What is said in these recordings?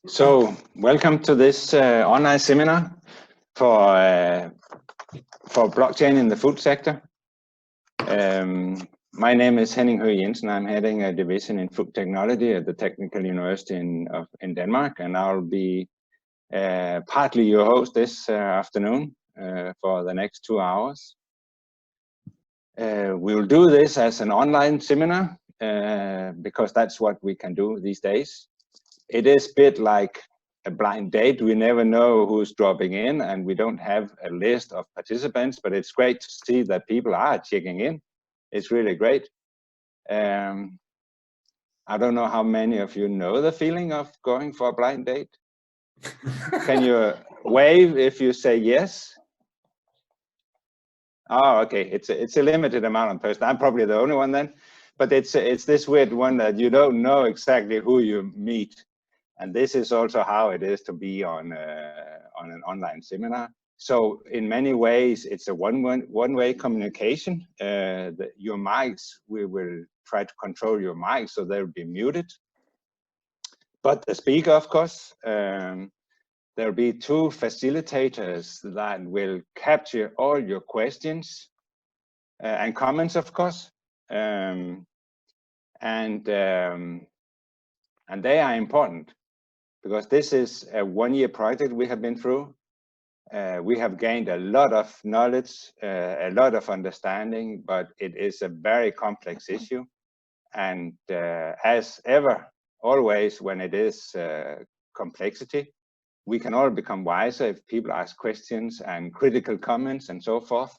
So, welcome to this online seminar for blockchain in the food sector. My name is Henning Høgh Jensen. I'm heading a division in food technology at the Technical University in Denmark, and I'll be partly your host this afternoon for the next 2 hours. We'll do this as an online seminar because that's what we can do these days. It is a bit like a blind date. We never know who's dropping in, and we don't have a list of participants, but it's great to see that people are checking in. It's really great. I don't know how many of you know the feeling of going for a blind date. Can you wave if you say yes? Oh, okay. It's a limited amount of person. I'm probably the only one then, but it's this weird one that you don't know exactly who you meet. And this is also how it is to be on an online seminar. So in many ways, it's a one-way communication. Your mics, we will try to control your mics so they'll be muted. But the speaker, of course, there'll be 2 facilitators that will capture all your questions and comments, of course. And they are important, because this is a 1-year project we have been through. We have gained a lot of knowledge, a lot of understanding, but it is a very complex issue. And as ever, always when it is complexity, we can all become wiser if people ask questions and critical comments and so forth.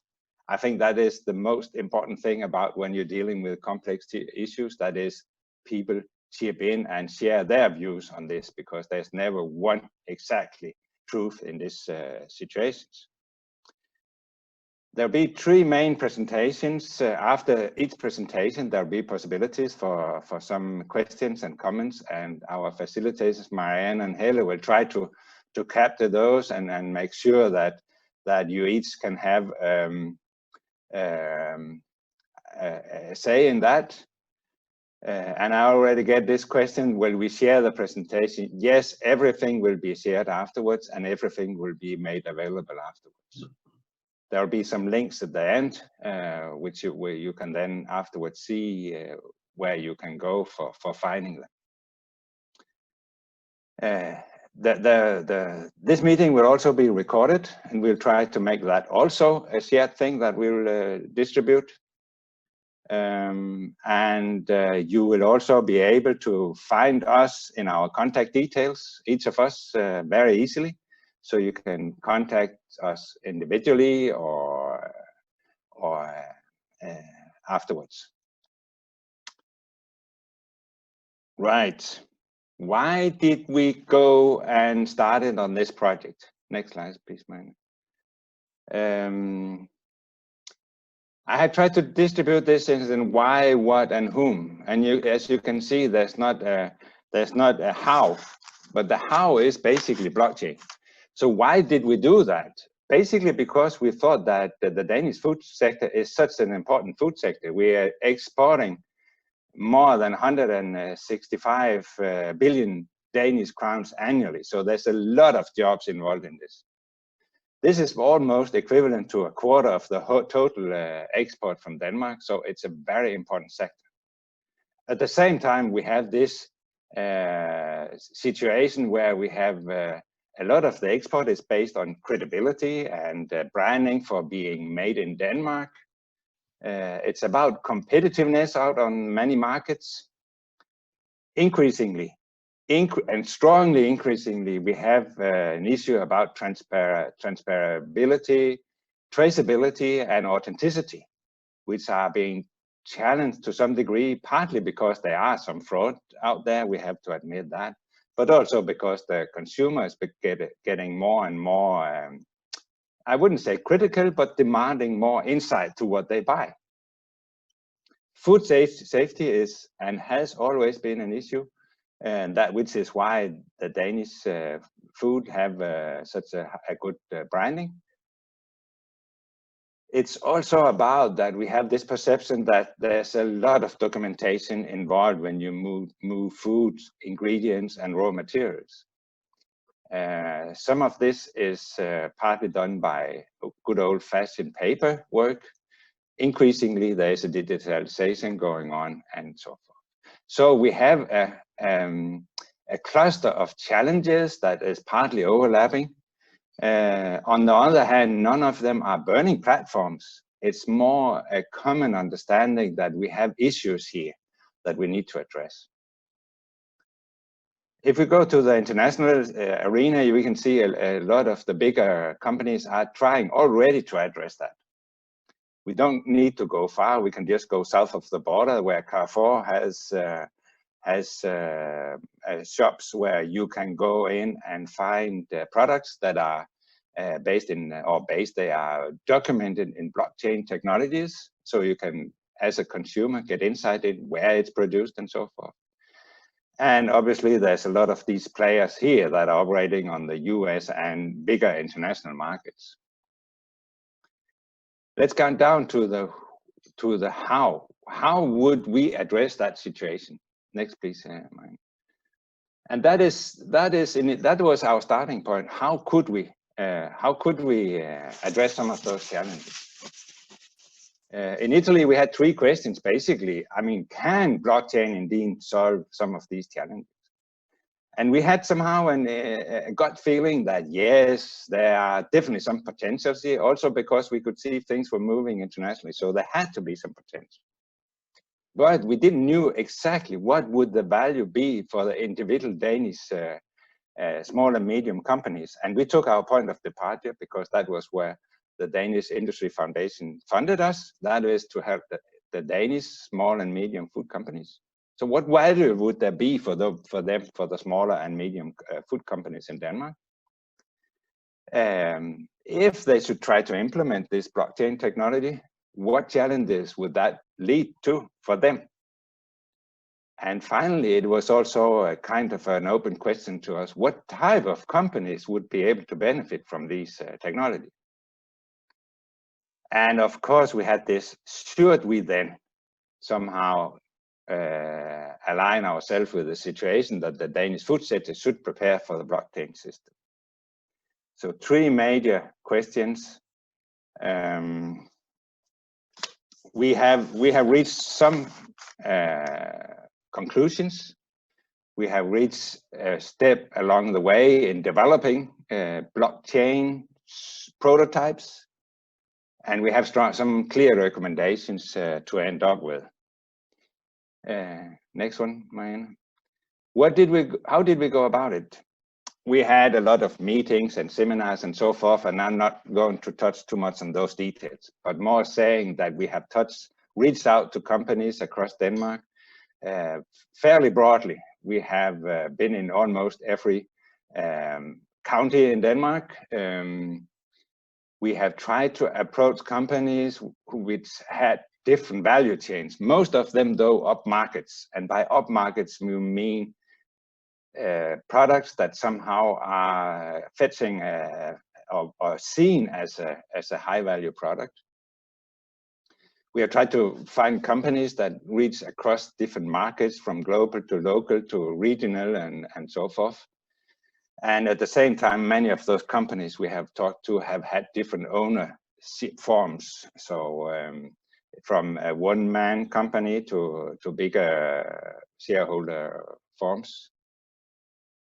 I think that is the most important thing about when you're dealing with complex issues, that is people chip in and share their views on this, because there's never one exactly truth in these situations. There'll be 3 main presentations. After each presentation, there'll be possibilities for some questions and comments, and our facilitators, Marianne and Helle, will try to capture those and make sure that you each can have a say in that. And I already get this question: will we share the presentation? Yes, everything will be shared afterwards, and everything will be made available afterwards. There will be some links at the end, where you can then afterwards see where you can go for finding them. This meeting will also be recorded, and we'll try to make that also a shared thing that we'll distribute. You will also be able to find us in our contact details, each of us, very easily. So you can contact us individually or afterwards. Right. Why did we go and started on this project? Next slide, please, Marianne. I have tried to distribute this in why, what, and whom. And as you can see, there's not a how, but the how is basically blockchain. So why did we do that? Basically because we thought that the Danish food sector is such an important food sector. We are exporting more than 165 billion Danish crowns annually. So there's a lot of jobs involved in this. This is almost equivalent to a quarter of the total export from Denmark, so it's a very important sector. At the same time, we have this situation where we have a lot of the export is based on credibility and branding for being made in Denmark. It's about competitiveness out on many markets. Increasingly, and strongly increasingly, we have an issue about transferability, traceability, and authenticity, which are being challenged to some degree, partly because there are some fraud out there, we have to admit that, but also because the consumer is getting more and more, I wouldn't say critical, but demanding more insight to what they buy. Food safety is and has always been an issue, and that which is why the Danish food have such a good branding. It's also about that we have this perception that there's a lot of documentation involved when you move food, ingredients, and raw materials. Some of this is partly done by good old-fashioned paper work. Increasingly, there is a digitalization going on, and so forth. So we have a cluster of challenges that is partly overlapping. On the other hand, none of them are burning platforms. It's more a common understanding that we have issues here that we need to address. If we go to the international arena, we can see a lot of the bigger companies are trying already to address that. We don't need to go far. We can just go south of the border, where Carrefour has shops where you can go in and find products that are they are documented in blockchain technologies, so you can, as a consumer, get insight in where it's produced and so forth. And obviously, there's a lot of these players here that are operating on the US and bigger international markets. Let's go down to the how. How would we address that situation? Next, please, Marianne. And that was our starting point. How could we address some of those challenges? In Italy, we had 3 questions, basically. I mean, can blockchain indeed solve some of these challenges? And we had somehow a gut feeling that, yes, there are definitely some potentials here, also because we could see things were moving internationally. So there had to be some potential. But we didn't know exactly what would the value be for the individual Danish small and medium companies. And we took our point of departure because that was where the Danish Industry Foundation funded us. That is to help the Danish small and medium food companies. So what value would there be for the smaller and medium food companies in Denmark? If they should try to implement this blockchain technology, what challenges would that lead to for them? And finally, it was also a kind of an open question to us, what type of companies would be able to benefit from these technology? And of course, we had this, should we then somehow align ourselves with the situation that the Danish food sector should prepare for the blockchain system? So 3 major questions. We have reached some conclusions. We have reached a step along the way in developing blockchain prototypes, and we have some clear recommendations to end up with. Next one, Marianne. How did we go about it? We had a lot of meetings and seminars and so forth, and I'm not going to touch too much on those details, but more saying that we have reached out to companies across Denmark fairly broadly. We have been in almost every county in Denmark. We have tried to approach companies which had different value chains, most of them though up markets, and by up markets we mean products that somehow are fetching or seen as a high value product. We have tried to find companies that reach across different markets, from global to local to regional and so forth. And at the same time, many of those companies we have talked to have had different owner forms. So from a one-man company to bigger shareholder forms.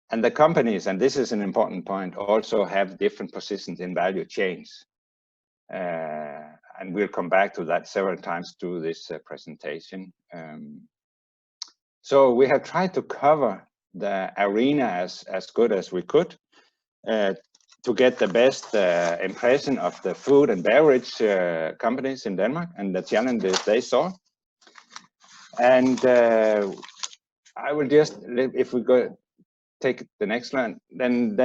And the companies, and this is an important point, also have different positions in value chains. And we'll come back to that several times through this presentation. So we have tried to cover the arena as good as we could to get the best impression of the food and beverage companies in Denmark and the challenges they saw. And I will just, if we go take the next one, then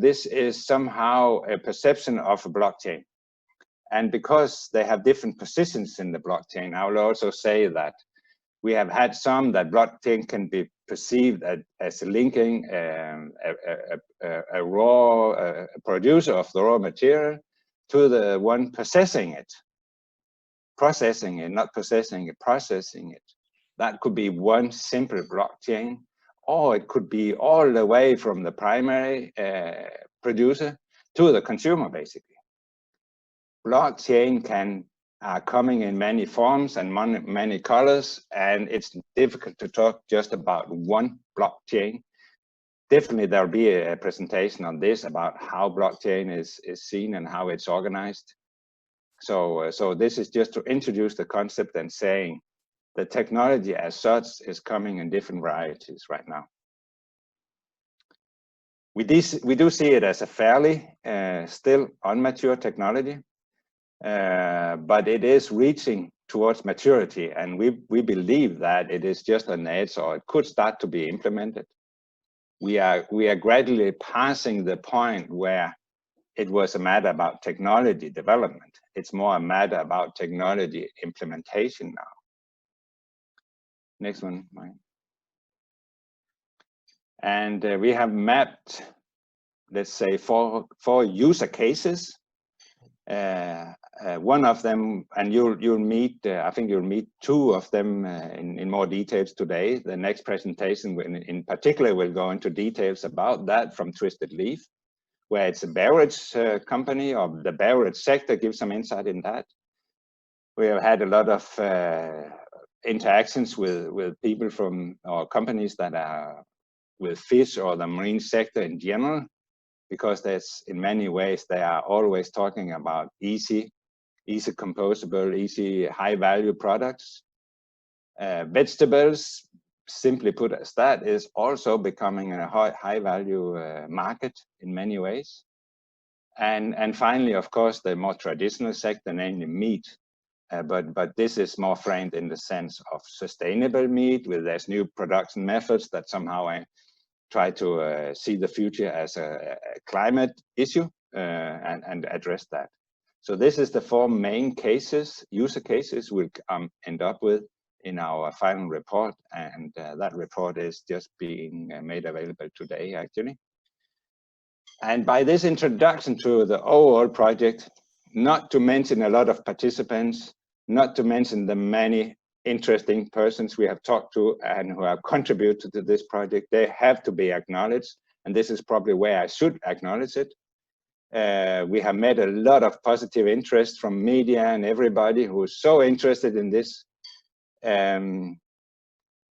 this is somehow a perception of a blockchain. And because they have different positions in the blockchain, I will also say that we have had some that blockchain can be perceived as linking a producer of the raw material to the one processing it, not possessing it, processing it. That could be one simple blockchain, or it could be all the way from the primary producer to the consumer, basically. Blockchain are coming in many forms and many colors, and it's difficult to talk just about one blockchain. Definitely there'll be a presentation on this about how blockchain is seen and how it's organized. So this is just to introduce the concept and saying the technology as such is coming in different varieties right now. We do see it as a fairly still immature technology, but it is reaching towards maturity, and we believe that it is just on the edge, or it could start to be implemented. We are gradually passing the point where it was a matter about technology development. It's more a matter about technology implementation now. Next one, Mike. And we have mapped, let's say, four user cases. One of them, and you'll meet, I think you'll meet two of them in more details today. The next presentation in particular will go into details about that from Twisted Leaf, where it's a beverage company, or the beverage sector gives some insight in that. We have had a lot of interactions with people from, or companies that are with fish or the marine sector in general, because there's, in many ways, they are always talking about easy composable, easy high value products. Vegetables, simply put as that, is also becoming a high value market in many ways. And finally, of course, the more traditional sector, namely meat. But this is more framed in the sense of sustainable meat, with there's new production methods that somehow try to see the future as a climate issue and address that. So this is the four main cases, user cases, we'll end up with in our final report, and that report is just being made available today, actually. And by this introduction to the overall project, not to mention a lot of participants, not to mention the many interesting persons we have talked to and who have contributed to this project, they have to be acknowledged, and this is probably where I should acknowledge it. We have met a lot of positive interest from media and everybody who is so interested in this, and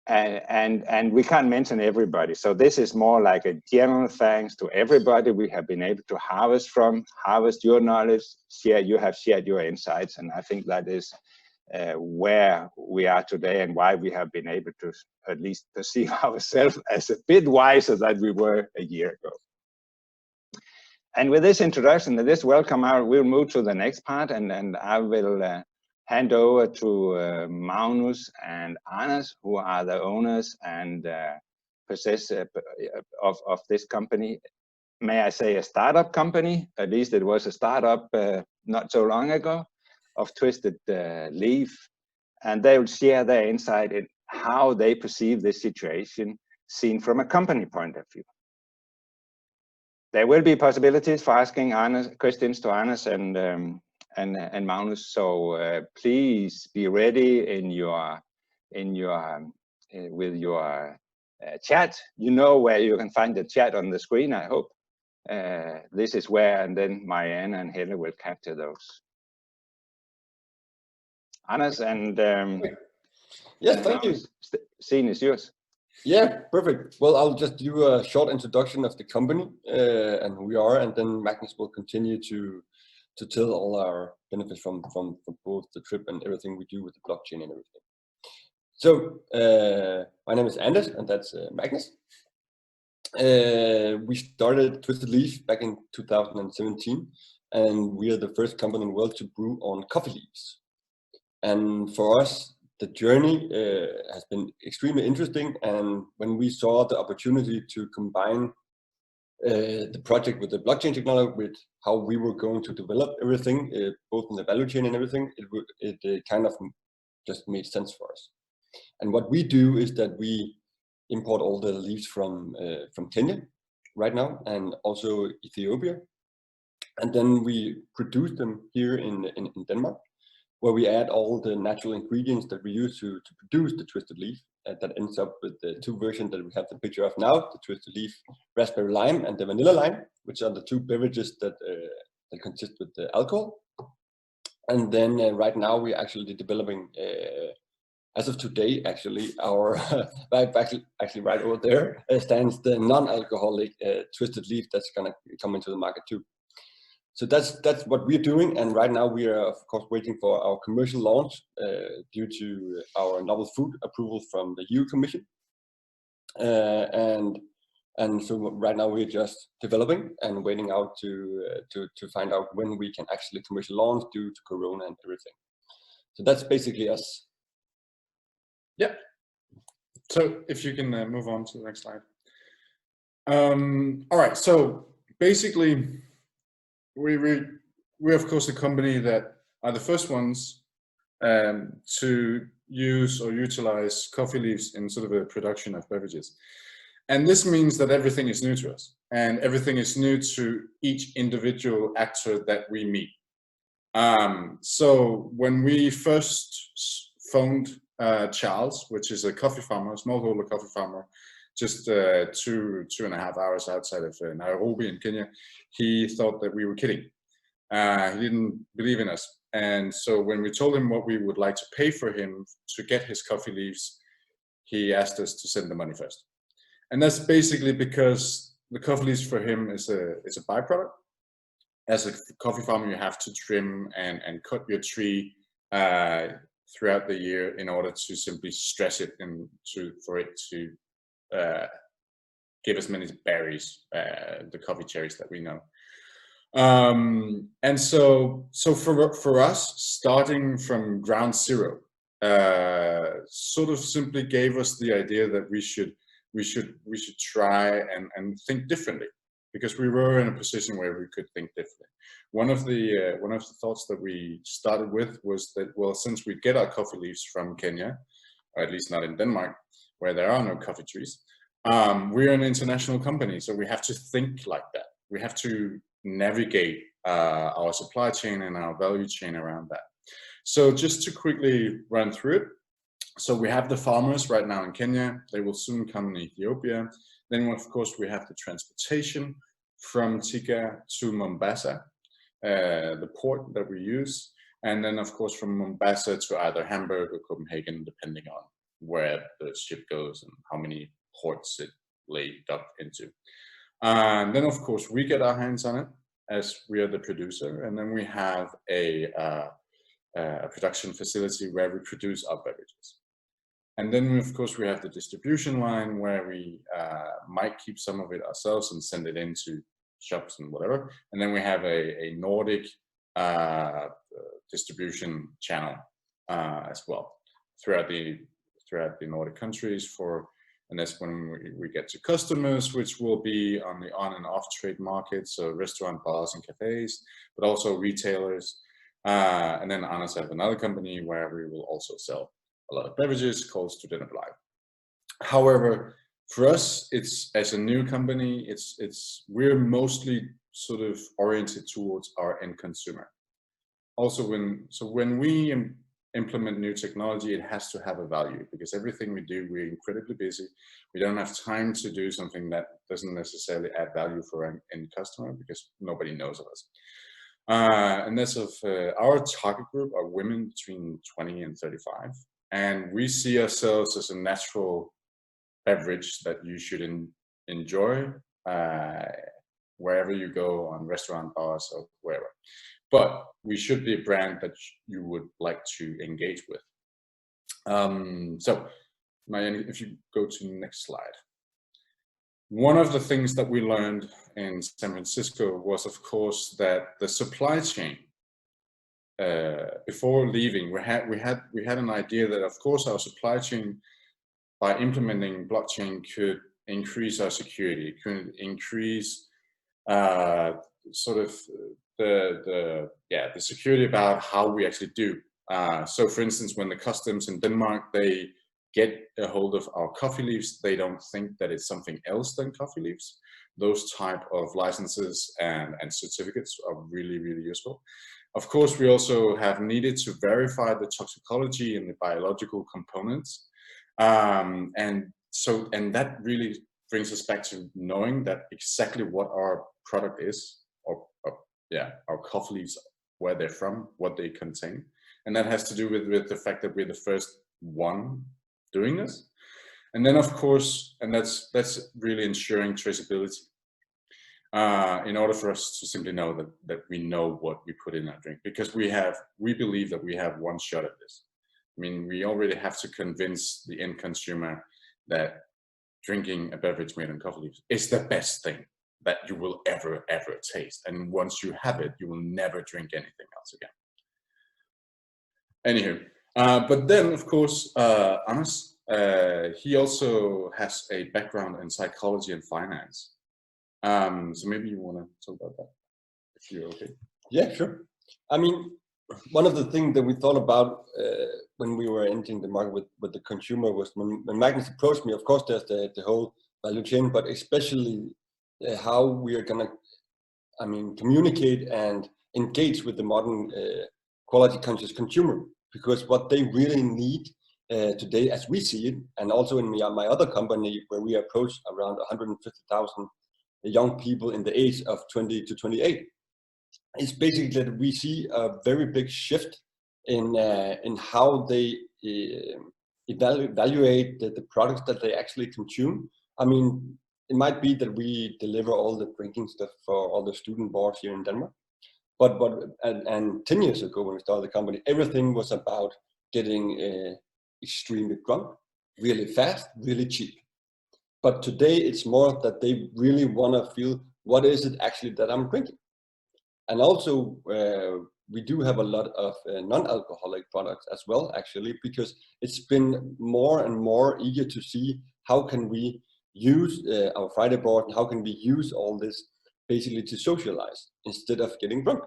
we can't mention everybody, so this is more like a general thanks to everybody we have been able to harvest your knowledge, you have shared your insights, and I think that is where we are today, and why we have been able to at least perceive ourselves as a bit wiser than we were a year ago. And with this introduction, this welcome, we'll move to the next part, and I will hand over to Magnus and Anders, who are the owners and possessors of this company. May I say a startup company? At least it was a startup not so long ago, of Twisted Leaf, and they will share their insight in how they perceive this situation seen from a company point of view. There will be possibilities for asking questions to Anders and Magnus, so please be ready with your chat. You know where you can find the chat on the screen, I hope. This is where, and then Marianne and Helle will capture those. Anders and yes, thank you. Scene is yours. Yeah, perfect. Well, I'll just do a short introduction of the company and who we are, and then Magnus will continue to tell all our benefits from both the trip and everything we do with the blockchain and everything. So my name is Anders, and that's Magnus. We started Twisted Leaf back in 2017, and we are the first company in the world to brew on coffee leaves. And for us, the journey has been extremely interesting, and when we saw the opportunity to combine the project with the blockchain technology, with how we were going to develop everything, both in the value chain and everything, it kind of just made sense for us. And what we do is that we import all the leaves from Kenya right now, and also Ethiopia, and then we produce them here in Denmark. where we add all the natural ingredients that we use to produce the twisted leaf. That ends up with the two versions that we have the picture of now, the twisted leaf raspberry lime and the vanilla lime, which are the two beverages that consist with the alcohol. And then right now we're actually developing, as of today, actually, our actually right over there stands the non-alcoholic twisted leaf that's gonna come into the market too. So that's what we're doing, and right now we are of course waiting for our commercial launch due to our novel food approval from the EU Commission, and so right now we're just developing and waiting out to find out when we can actually commercial launch due to Corona and everything. So that's basically us. Yeah. So if you can move on to the next slide. All right. So basically, we're of course a company that are the first ones to use or utilize coffee leaves in sort of a production of beverages. And this means that everything is new to us, and everything is new to each individual actor that we meet. So when we first phoned Charles, which is a coffee farmer, a smallholder coffee farmer, just 2.5 hours outside of Nairobi in Kenya, he thought that we were kidding. He didn't believe in us. And so when we told him what we would like to pay for him to get his coffee leaves, he asked us to send the money first. And that's basically because the coffee leaves for him is a byproduct. As a coffee farmer, you have to trim and cut your tree throughout the year in order to simply stress it for it to give as many berries, the coffee cherries that we know. And so for us, starting from ground zero, sort of simply gave us the idea that we should try and think differently, because we were in a position where we could think differently. One of the thoughts that we started with was that, well, since we get our coffee leaves from Kenya, or at least not in Denmark, where there are no coffee trees, we're an international company, so we have to think like that. We have to navigate our supply chain and our value chain around that. So just to quickly run through it. So we have the farmers right now in Kenya. They will soon come in Ethiopia. Then, of course, we have the transportation from Thika to Mombasa, the port that we use. And then, of course, from Mombasa to either Hamburg or Copenhagen, depending on where the ship goes and how many ports it laid up into. And then, of course, we get our hands on it as we are the producer. And then we have a production facility where we produce our beverages. And then, of course, we have the distribution line where we might keep some of it ourselves and send it into shops and whatever. And then we have a Nordic distribution channel as well throughout the Nordic countries and that's when we get to customers, which will be on the on and off trade market, so restaurant, bars, and cafes, but also retailers. And then Anders have another company where we will also sell a lot of beverages called Studenterbladet. However, for us, it's as a new company, we're mostly sort of oriented towards our end consumer. Also, when we implement new technology, it has to have a value, because everything we do, we're incredibly busy. We don't have time to do something that doesn't necessarily add value for an end customer, because nobody knows of us. And that's of our target group are women between 20 and 35. And we see ourselves as a natural beverage that you should enjoy wherever you go, on restaurant, bars, or wherever. But we should be a brand that you would like to engage with. So, if you go to the next slide. One of the things that we learned in San Francisco was, of course, that the supply chain, before leaving, we had an idea that, of course, our supply chain, by implementing blockchain, could increase our security. It could increase sort of the security about how we actually do. So, for instance, when the customs in Denmark, they get a hold of our coffee leaves, they don't think that it's something else than coffee leaves. Those type of licenses and certificates are really, really useful. Of course, we also have needed to verify the toxicology and the biological components. And that really brings us back to knowing that exactly what our product is, or our coffee leaves, where they're from, what they contain. And that has to do with the fact that we're the first one doing this. And then, of course, and that's really ensuring traceability. In order for us to simply know that we know what we put in our drink, because we believe that we have one shot at this. I mean, we already have to convince the end consumer that drinking a beverage made on coffee leaves is the best thing that you will ever taste. And once you have it, you will never drink anything else again. Anywho, but then, of course, Anders, he also has a background in psychology and finance. So maybe you want to talk about that, if you're okay. Yeah, sure. I mean, one of the things that we thought about when we were entering the market with the consumer was when Magnus approached me. Of course, there's the whole value chain, but especially how we are gonna, communicate and engage with the modern quality-conscious consumer, because what they really need today, as we see it, and also in my other company where we approach around 150,000 young people in the age of 20 to 28, is basically that we see a very big shift in how they evaluate the products that they actually consume. I mean, it might be that we deliver all the drinking stuff for all the student boards here in Denmark, but 10 years ago when we started the company, everything was about getting extremely drunk, really fast, really cheap. But today it's more that they really want to feel, what is it actually that I'm drinking? And also we do have a lot of non-alcoholic products as well, actually, because it's been more and more eager to see how can we use our Friday board, and how can we use all this basically to socialize instead of getting drunk.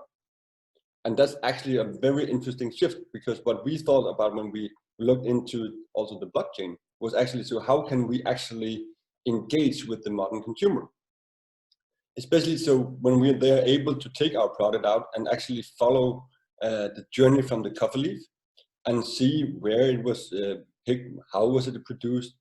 And that's actually a very interesting shift, because what we thought about when we looked into also the blockchain was actually, so how can we actually engage with the modern consumer? Especially so when they're able to take our product out and actually follow the journey from the coffee leaf and see where it was picked, how was it produced,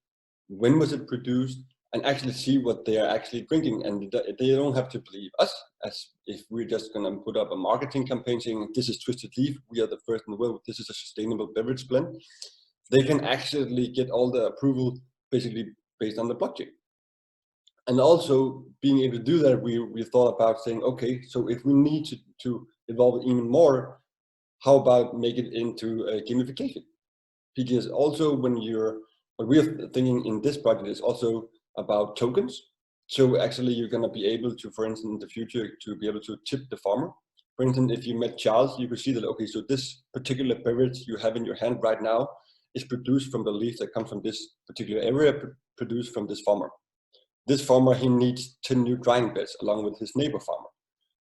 when was it produced, and actually see what they are actually drinking. And they don't have to believe us as if we're just going to put up a marketing campaign saying, this is Twisted Leaf, we are the first in the world, this is a sustainable beverage blend. They can actually get all the approval basically based on the blockchain. And also being able to do that, we thought about saying, okay, so if we need to evolve even more, how about make it into a gamification? Because also what we're thinking in this project is also about tokens. So actually you're going to be able to, for instance, in the future, to be able to tip the farmer. For instance, if you met Charles, you could see that, okay, so this particular beverage you have in your hand right now is produced from the leaf that comes from this particular area, produced from this farmer. This farmer, he needs 10 new drying beds along with his neighbor farmer.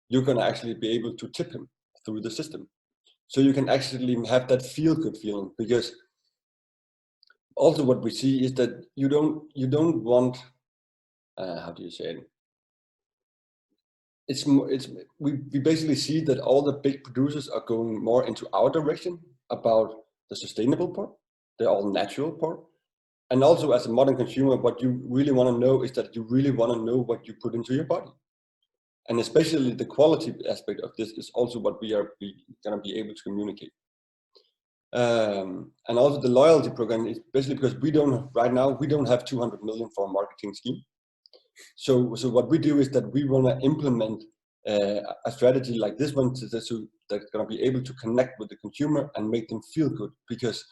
You're going to actually be able to tip him through the system. So you can actually have that feel-good feeling, because also what we see is that you don't want, how do you say it? We basically see that all the big producers are going more into our direction about the sustainable part, the all natural part. And also as a modern consumer, what you really want to know is that you really want to know what you put into your body. And especially the quality aspect of this is also what we are going to be able to communicate. And also the loyalty program is basically because right now we don't have 200 million for a marketing scheme. So what we do is that we want to implement a strategy like this one that's going to be able to connect with the consumer and make them feel good. Because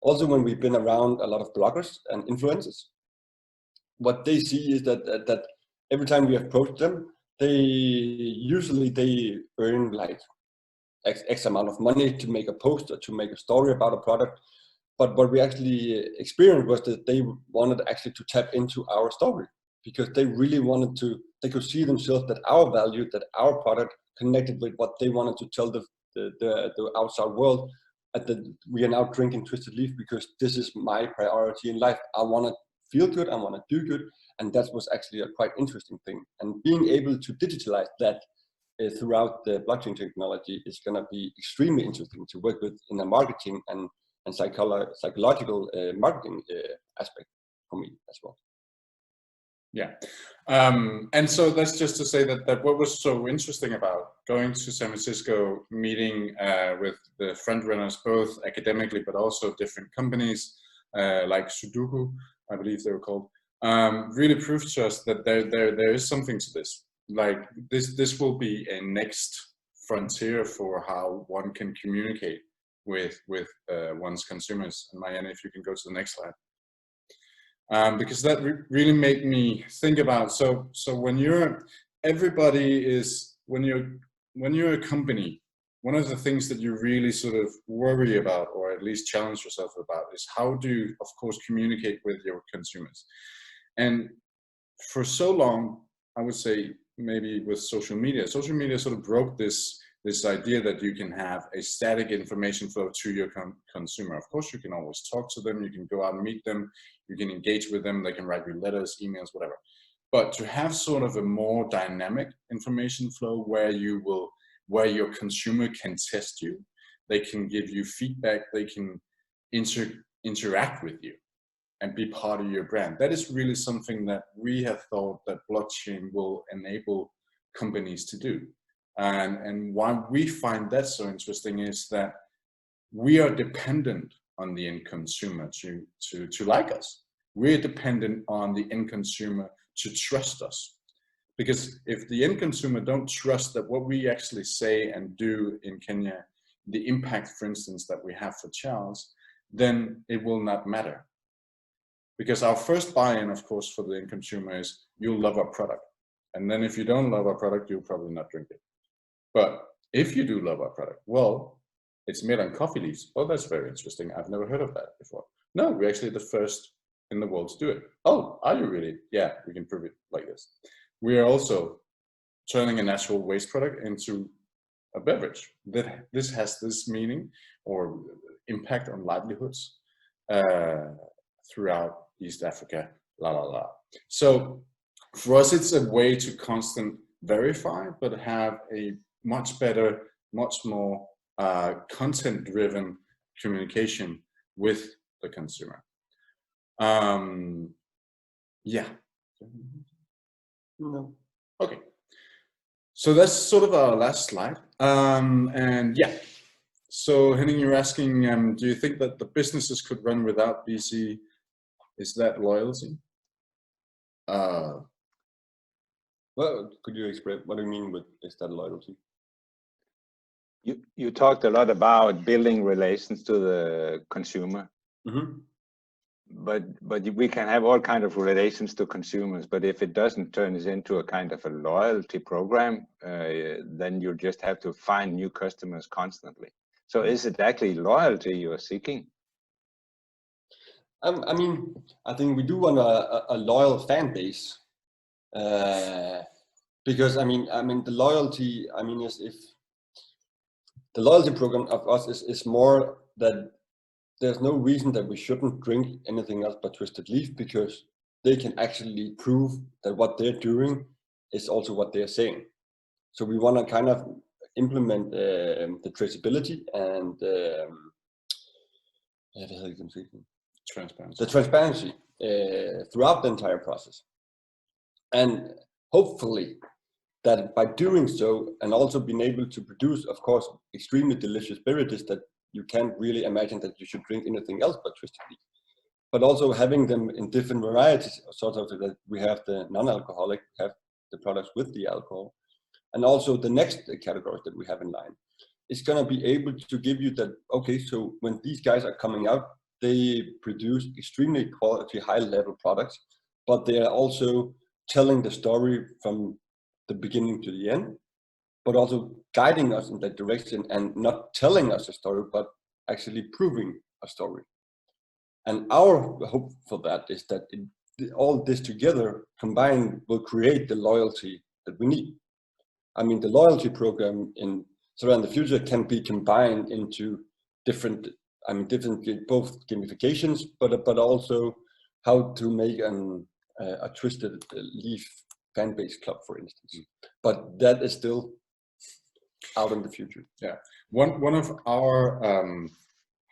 also when we've been around a lot of bloggers and influencers, what they see is that every time we approach them, they earn like X amount of money to make a post or to make a story about a product. But what we actually experienced was that they wanted actually to tap into our story, because they really they could see themselves that our value, that our product connected with what they wanted to tell the outside world. We are now drinking Twisted Leaf because this is my priority in life. I want to feel good, I want to do good, and that was actually a quite interesting thing. And being able to digitalize that throughout the blockchain technology is going to be extremely interesting to work with in a marketing and psychological marketing aspect for me as well. Yeah, and so that's just to say that what was so interesting about going to San Francisco, meeting with the front runners, both academically but also different companies like Sudoku, I believe they were called, really proved to us that there is something to this. Like this will be a next frontier for how one can communicate with one's consumers. And Marianne, if you can go to the next slide. Because that really made me think about, so when you're a company, one of the things that you really sort of worry about, or at least challenge yourself about, is how do you, of course, communicate with your consumers. And for so long, I would say maybe with social media sort of broke this idea that you can have a static information flow to your consumer. Of course, you can always talk to them, you can go out and meet them, you can engage with them, they can write you letters, emails, whatever. But to have sort of a more dynamic information flow where your consumer can test you, they can give you feedback, they can interact with you and be part of your brand. That is really something that we have thought that blockchain will enable companies to do. And why we find that so interesting is that we are dependent on the end consumer to like us. We're dependent on the end consumer to trust us. Because if the end consumer don't trust that what we actually say and do in Kenya, the impact, for instance, that we have for Charles, then it will not matter. Because our first buy-in, of course, for the end consumer is, you'll love our product. And then if you don't love our product, you'll probably not drink it. But if you do love our product, well, it's made on coffee leaves. Oh, that's very interesting. I've never heard of that before. No, we're actually the first in the world to do it. Oh, are you really? Yeah, we can prove it like this. We are also turning a natural waste product into a beverage. This has this meaning or impact on livelihoods throughout East Africa, So for us, it's a way to constant verify, but have a much better, much more content-driven communication with the consumer. Yeah. No. Okay. So that's sort of our last slide. And yeah. So Henning, you're asking, do you think that the businesses could run without BC? Is that loyalty? Well, could you explain what do you mean with is that loyalty? You talked a lot about building relations to the consumer. Mm-hmm. But we can have all kind of relations to consumers, but if it doesn't turn it into a kind of a loyalty program, then you just have to find new customers constantly. So is it actually loyalty you're seeking? I mean, I think we do want a loyal fan base, because I mean the loyalty. I mean, is if the loyalty program of us is more that there's no reason that we shouldn't drink anything else but Twisted Leaf, because they can actually prove that what they're doing is also what they're saying. So we want to kind of implement the traceability and transparency throughout the entire process. And hopefully that by doing so, and also being able to produce, of course, extremely delicious beverages that you can't really imagine that you should drink anything else but Twisted Leaf, but also having them in different varieties, sort of that we have the non-alcoholic, have the products with the alcohol, and also the next categories that we have in line is going to be able to give you that, okay, so when these guys are coming out, they produce extremely quality, high-level products, but they are also telling the story from the beginning to the end, but also guiding us in that direction and not telling us a story, but actually proving a story. And our hope for that is that all this together combined will create the loyalty that we need. I mean, the loyalty program in the future can be combined into different both gamifications, but also how to make a Twisted Leaf fan base club, for instance. But that is still out in the future. Yeah, one of our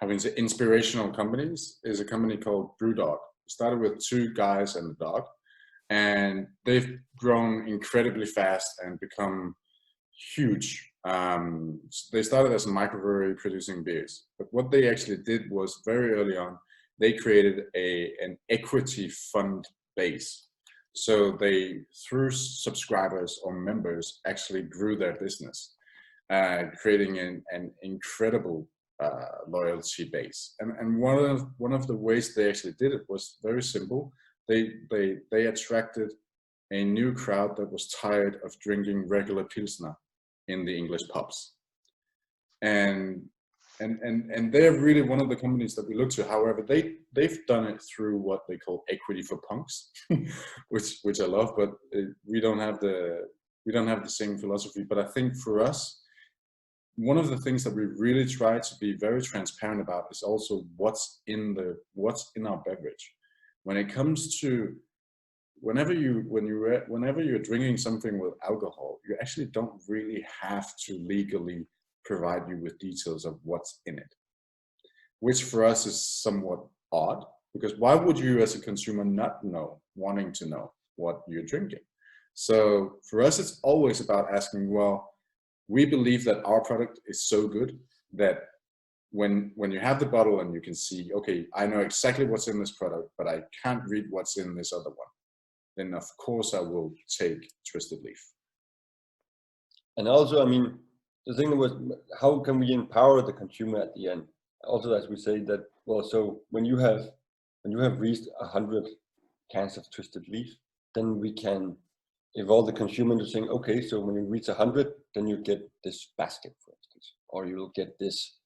inspirational companies is a company called Brewdog. It started with 2 guys and a dog, and they've grown incredibly fast and become huge. They started as a microbrewery producing beers, but what they actually did was very early on, they created an equity fund base. So they, through subscribers or members, actually grew their business, creating an incredible loyalty base. And one of the ways they actually did it was very simple. They attracted a new crowd that was tired of drinking regular Pilsner in the English pubs. And they're really one of the companies that we look to. However, they've done it through what they call equity for punks, which I love, but we don't have the same philosophy. But I think for us, one of the things that we really try to be very transparent about is also what's in our beverage. When it comes to whenever you're drinking something with alcohol, you actually don't really have to legally provide you with details of what's in it, which for us is somewhat odd, because why would you as a consumer not wanting to know what you're drinking? So for us, it's always about asking, well, we believe that our product is so good that when you have the bottle and you can see, okay, I know exactly what's in this product, but I can't read what's in this other one, then of course I will take Twisted Leaf. And also, I mean, the thing was, how can we empower the consumer at the end? Also, as we say that, well, so when you have reached 100 cans of Twisted Leaf, then we can evolve the consumer into saying, okay, so when you reach 100, then you get this basket, for instance, or you'll get this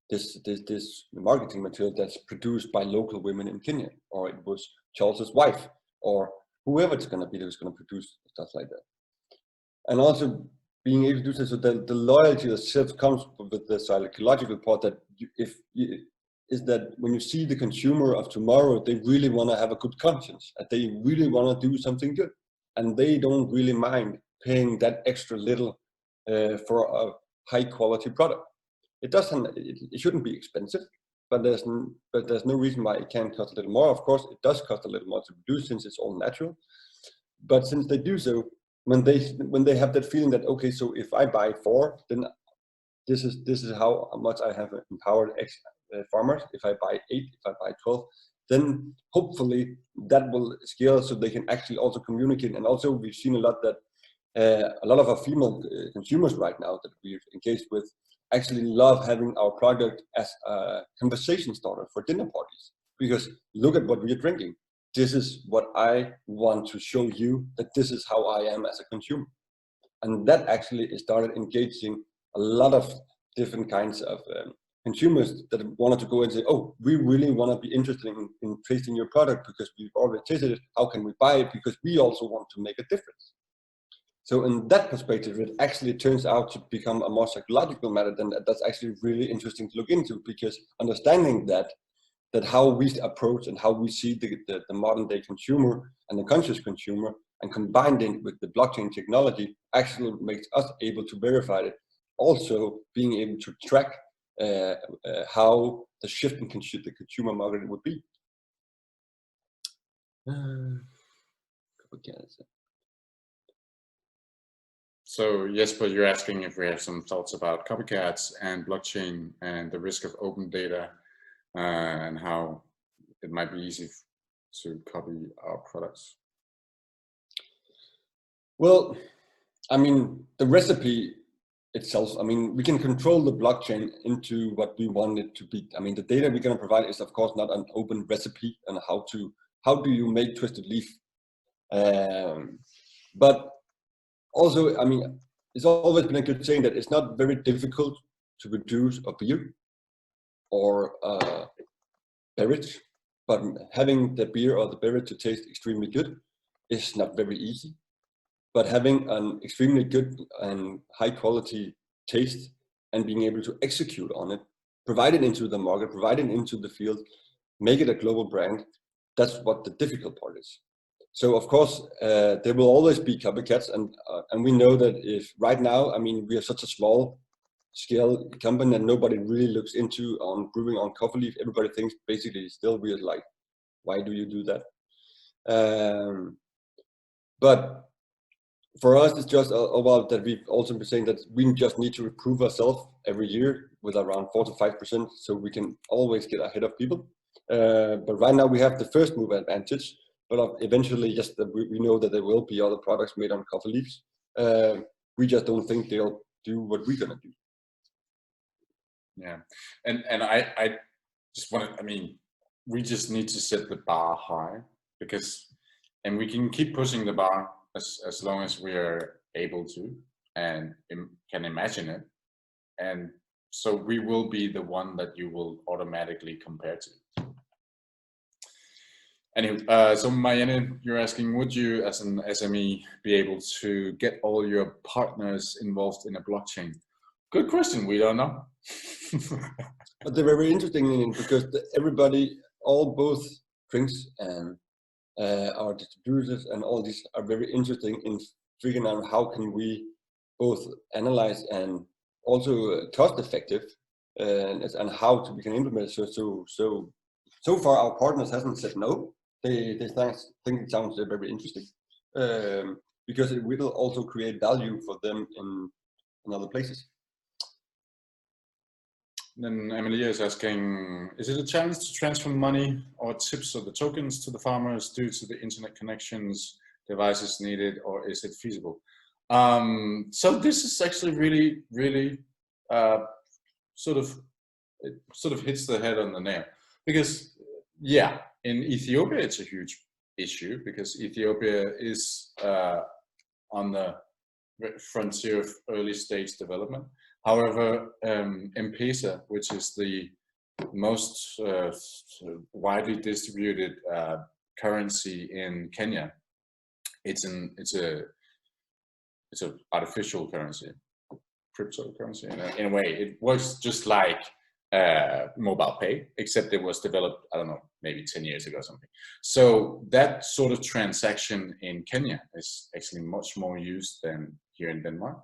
this marketing material that's produced by local women in Kenya, or it was Charles's wife, or whoever it's going to be that's going to produce stuff like that. And also being able to do this, so that the loyalty itself comes with the psychological part that is that when you see the consumer of tomorrow, they really want to have a good conscience, and they really want to do something good, and they don't really mind paying that extra little for a high quality product. It shouldn't be expensive, but there's no reason why it can't cost a little more. Of course, it does cost a little more to produce since it's all natural. But since they do so, when they have that feeling that, okay, so if I buy 4, then this is how much I have empowered farmers. If I buy 8, if I buy 12, then hopefully that will scale so they can actually also communicate. And also we've seen a lot that a lot of our female consumers right now that we've engaged with actually love having our product as a conversation starter for dinner parties, because look at what we're drinking. This is what I want to show you, that this is how I am as a consumer. And that actually started engaging a lot of different kinds of consumers that wanted to go and say, oh, we really want to be interested in tasting your product because we've already tasted it. How can we buy it? Because we also want to make a difference. So in that perspective, it actually turns out to become a more psychological matter. Than that's actually really interesting to look into, because understanding that how we approach and how we see the modern day consumer and the conscious consumer, and combined it with the blockchain technology, actually makes us able to verify it. Also being able to track how the shift in the consumer market would be. So Jesper, you're asking if we have some thoughts about copycats and blockchain and the risk of open data, and how it might be easy to copy our products. Well, I mean, the recipe itself, I mean, we can control the blockchain into what we want it to be. I mean, the data we're going to provide is, of course, not an open recipe on how do you make Twisted Leaf. But also, I mean, it's always been a good saying that it's not very difficult to produce a beer or a beverage, but having the beer or the beverage to taste extremely good is not very easy. But having an extremely good and high quality taste and being able to execute on it, provide it into the market, provide it into the field, make it a global brand, that's what the difficult part is. So of course, there will always be copycats, and we know that if right now, I mean, we are such a small scale company that nobody really looks into on brewing on coffee leaf. Everybody thinks basically still we're like, why do you do that? But for us, it's just about that we've also been saying that we just need to improve ourselves every year with around 4 to 5%, so we can always get ahead of people. But right now we have the first move advantage, but eventually, yes, we know that there will be other products made on coffee leaves. We just don't think they'll do what we're gonna do. Yeah, and I just want to, I mean, we just need to set the bar high, because, and we can keep pushing the bar as long as we are able to and can imagine it, and so we will be the one that you will automatically compare to. Anyway, so Marianne, you're asking, would you as an SME be able to get all your partners involved in a blockchain? Good question, we don't know. But they're very interesting because everybody, both drinks and our distributors and all these are very interesting in figuring out how can we both analyze and also cost effective and how we can implement it. So far our partners hasn't said no. They think it sounds very interesting because it will also create value for them in other places. Then Emilia is asking, is it a challenge to transfer money or tips of the tokens to the farmers due to the internet connections, devices needed, or is it feasible? So this is actually really sort of hits the head on the nail, because yeah, in Ethiopia it's a huge issue because Ethiopia is on the frontier of early stage development. However, M-Pesa, which is the most widely distributed currency in Kenya, it's an artificial currency, cryptocurrency in a way. It works just like mobile pay, except it was developed, I don't know, maybe 10 years ago or something. So that sort of transaction in Kenya is actually much more used than here in Denmark.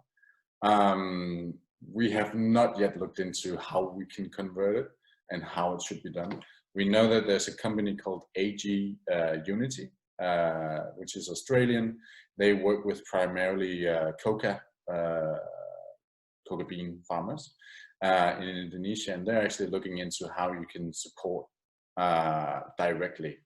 We have not yet looked into how we can convert it and how it should be done. We know that there's a company called AG Unity, which is Australian. They work with primarily coca bean farmers in Indonesia, and they're actually looking into how you can support directly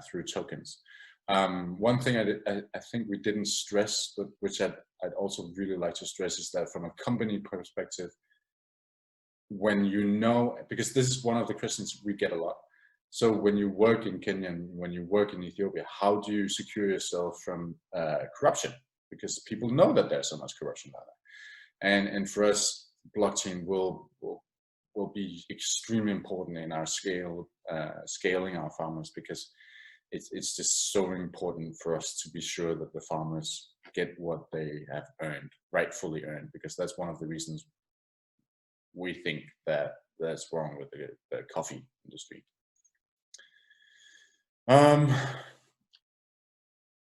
through tokens. One thing I think we didn't stress, but which I'd also really like to stress, is that from a company perspective, when you know, because this is one of the questions we get a lot. So when you work in Kenya, when you work in Ethiopia, how do you secure yourself from corruption? Because people know that there's so much corruption out there. And for us, blockchain will be extremely important in our scaling our farmers, because it's just so important for us to be sure that the farmers get what they have earned, rightfully earned, because that's one of the reasons we think that that's wrong with the coffee industry.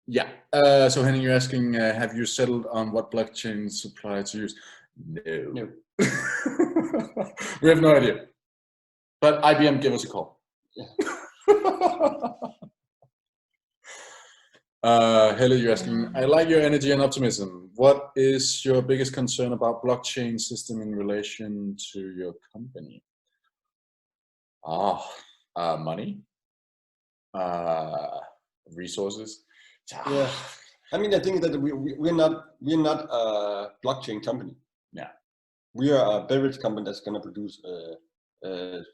Yeah, so Henning, you're asking, have you settled on what blockchain supply to use? No. We have no idea. But IBM, give us a call. Yeah. Helle, you're asking, I like your energy and optimism. What is your biggest concern about blockchain system in relation to your company? Money, resources. Yeah, I mean, I think that we're not a blockchain company. Yeah, we are a beverage company that's going to produce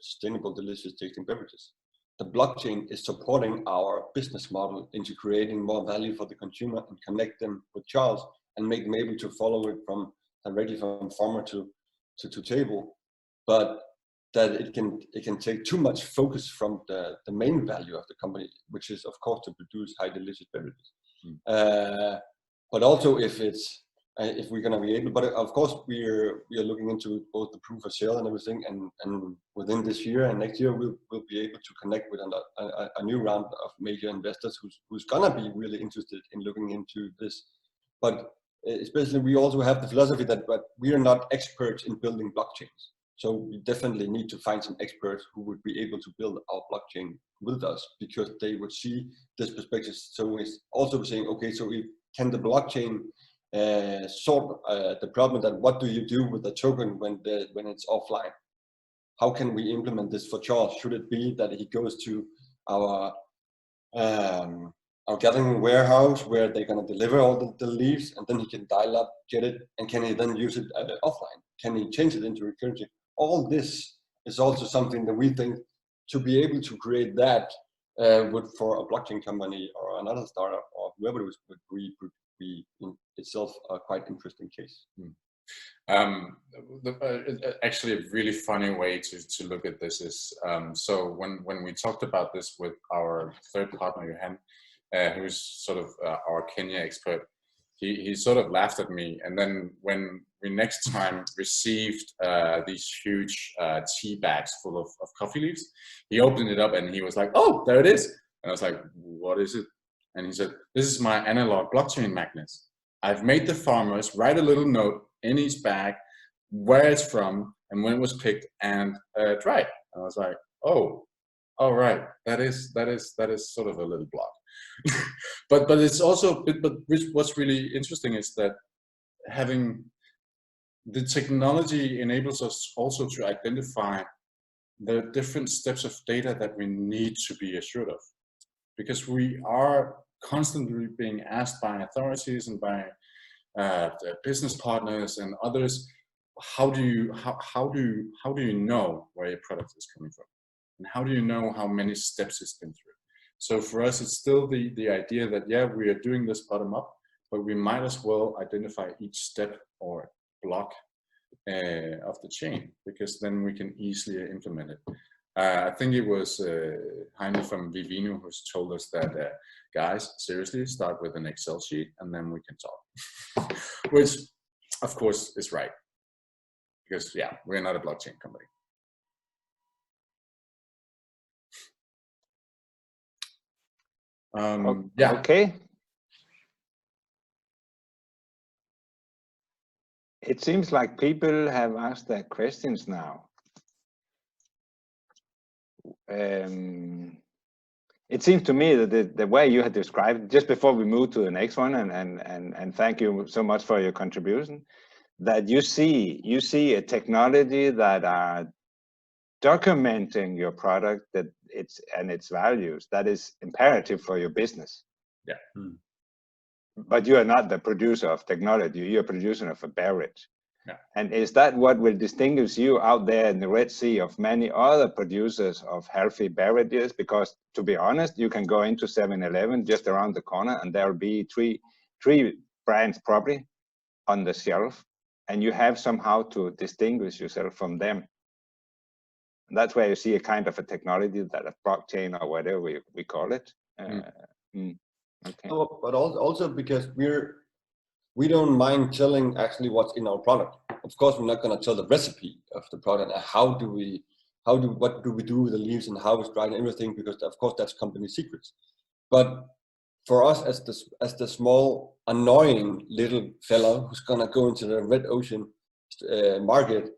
sustainable, delicious tasting beverages. The blockchain is supporting our business model into creating more value for the consumer and connect them with Charles and make them able to follow it directly from farmer to table, but that it can take too much focus from the main value of the company, which is of course to produce high delicious beverages. But also if it's if we're going to be able, but of course we are looking into both the proof of sale and everything, and within this year and next year we'll be able to connect with a new round of major investors who's gonna be really interested in looking into this. But especially we also have the philosophy that we are not experts in building blockchains, so we definitely need to find some experts who would be able to build our blockchain with us, because they would see this perspective. So it's also saying, okay, so can the blockchain solve the problem that what do you do with the token when it's offline? How can we implement this for Charles? Should it be that he goes to our gathering warehouse where they're going to deliver all the leaves, and then he can dial up, get it, and can he then use it offline? Can he change it into recurrency? All this is also something that we think, to be able to create that would, for a blockchain company or another startup or whoever it would be in itself a quite interesting case. Actually, a really funny way to look at this is, so when we talked about this with our third partner, Johan, who's sort of our Kenya expert, he sort of laughed at me. And then when we next time received these huge tea bags full of coffee leaves, he opened it up and he was like, "Oh, there it is." And I was like, "What is it?" And he said, "This is my analog blockchain magnets. I've made the farmers write a little note in each bag where it's from and when it was picked and dried." And I was like, "Oh, all right, that is sort of a little block." but it's also, but what's really interesting is that having the technology enables us also to identify the different steps of data that we need to be assured of, because we are constantly being asked by authorities and by business partners and others, how do you know where your product is coming from, and how do you know how many steps it's been through? So for us, it's still the idea that, yeah, we are doing this bottom up, but we might as well identify each step or block of the chain, because then we can easily implement it. I think it was Heine from Vivino who's told us that, guys, seriously, start with an Excel sheet and then we can talk. Which, of course, is right. Because, yeah, we're not a blockchain company. Yeah. Okay. It seems like people have asked their questions now. It seems to me that the way you had described, just before we move to the next one, and thank you so much for your contribution, that you see a technology that are documenting your product, that its values, that is imperative for your business. Yeah. But you are not the producer of technology, you're a producer of a beverage. Yeah. And is that what will distinguish you out there in the Red Sea of many other producers of healthy beverages? Because to be honest, you can go into 7-Eleven just around the corner and there'll be three brands probably on the shelf, and you have somehow to distinguish yourself from them. And that's where you see a kind of a technology, that a blockchain or whatever we call it. Okay. Oh, but also because we don't mind telling actually what's in our product. Of course, we're not going to tell the recipe of the product and what do we do with the leaves and how it's dried and everything, because of course that's company secrets. But for us as the small annoying little fella who's going to go into the red ocean market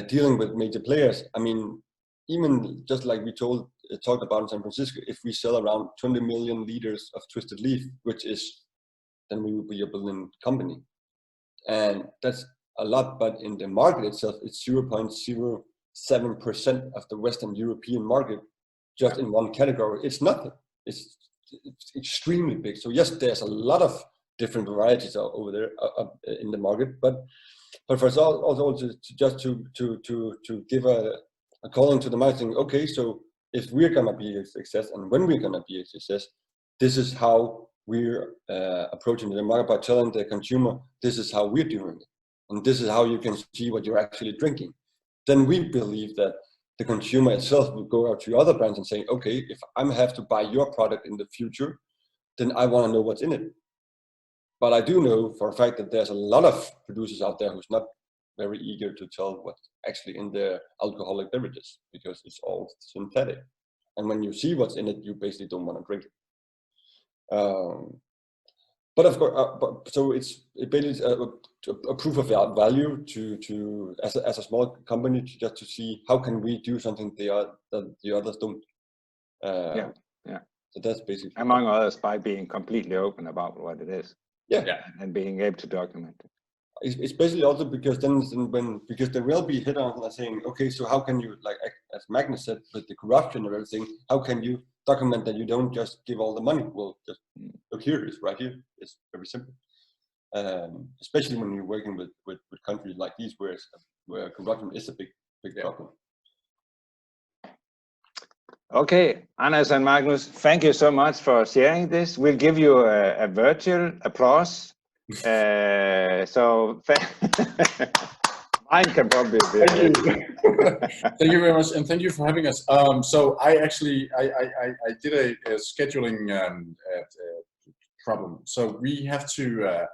dealing with major players, I mean, even just like we talked about in San Francisco, if we sell around 20 million liters of twisted leaf, which is, then we would be a billion company. And that's a lot, but in the market itself, it's 0.07% of the Western European market, just in one category. It's nothing. It's extremely big. So yes, there's a lot of different varieties over there in the market, but for us also to give a calling to the marketing. Okay, so if we're gonna be a success and when we're gonna be a success, this is how we're approaching the market, by telling the consumer, this is how we're doing it, and this is how you can see what you're actually drinking. Then we believe that the consumer itself will go out to other brands and say, okay, if I have to buy your product in the future, then I want to know what's in it. But I do know for a fact that there's a lot of producers out there who's not very eager to tell what's actually in their alcoholic beverages, because it's all synthetic. And when you see what's in it, you basically don't want to drink it. But of course, so it's basically a proof of value to as a small company just to see how can we do something that the others don't. Yeah. So that's basically, among others, by being completely open about what it is. Yeah. And being able to document it. It's basically also because because there will be hit on saying, okay, so how can you, like as Magnus said, with the corruption and everything, how can you document that you don't just give all the money? Well, just look here, it's right here. It's very simple. Especially when you're working with countries like these where corruption is a big problem. Okay, Anders and Magnus, thank you so much for sharing this. We'll give you a virtual applause. So mine can probably be. Thank you. Thank you very much, and thank you for having us. So I actually I did a scheduling problem. So we have to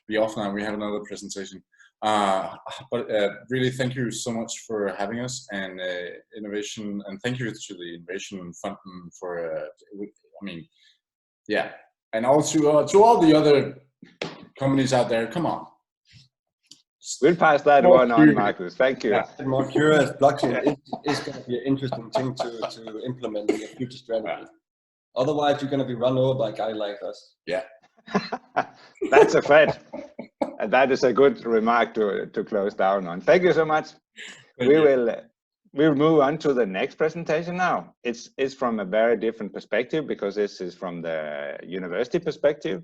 be off now. We have another presentation. But really, thank you so much for having us, and innovation, and thank you to the Innovation Fund for I mean, yeah, and also to all the other companies out there. Come on, we'll pass that one on, Marcus. Thank you. Yeah. More curious, blockchain is going to be an interesting thing to implement in the future strategy. Otherwise, you're going to be run over by a guy like us. Yeah. That's a threat. And that is a good remark to close down on. Thank you so much. We'll move on to the next presentation now. It's from a very different perspective, because this is from the university perspective,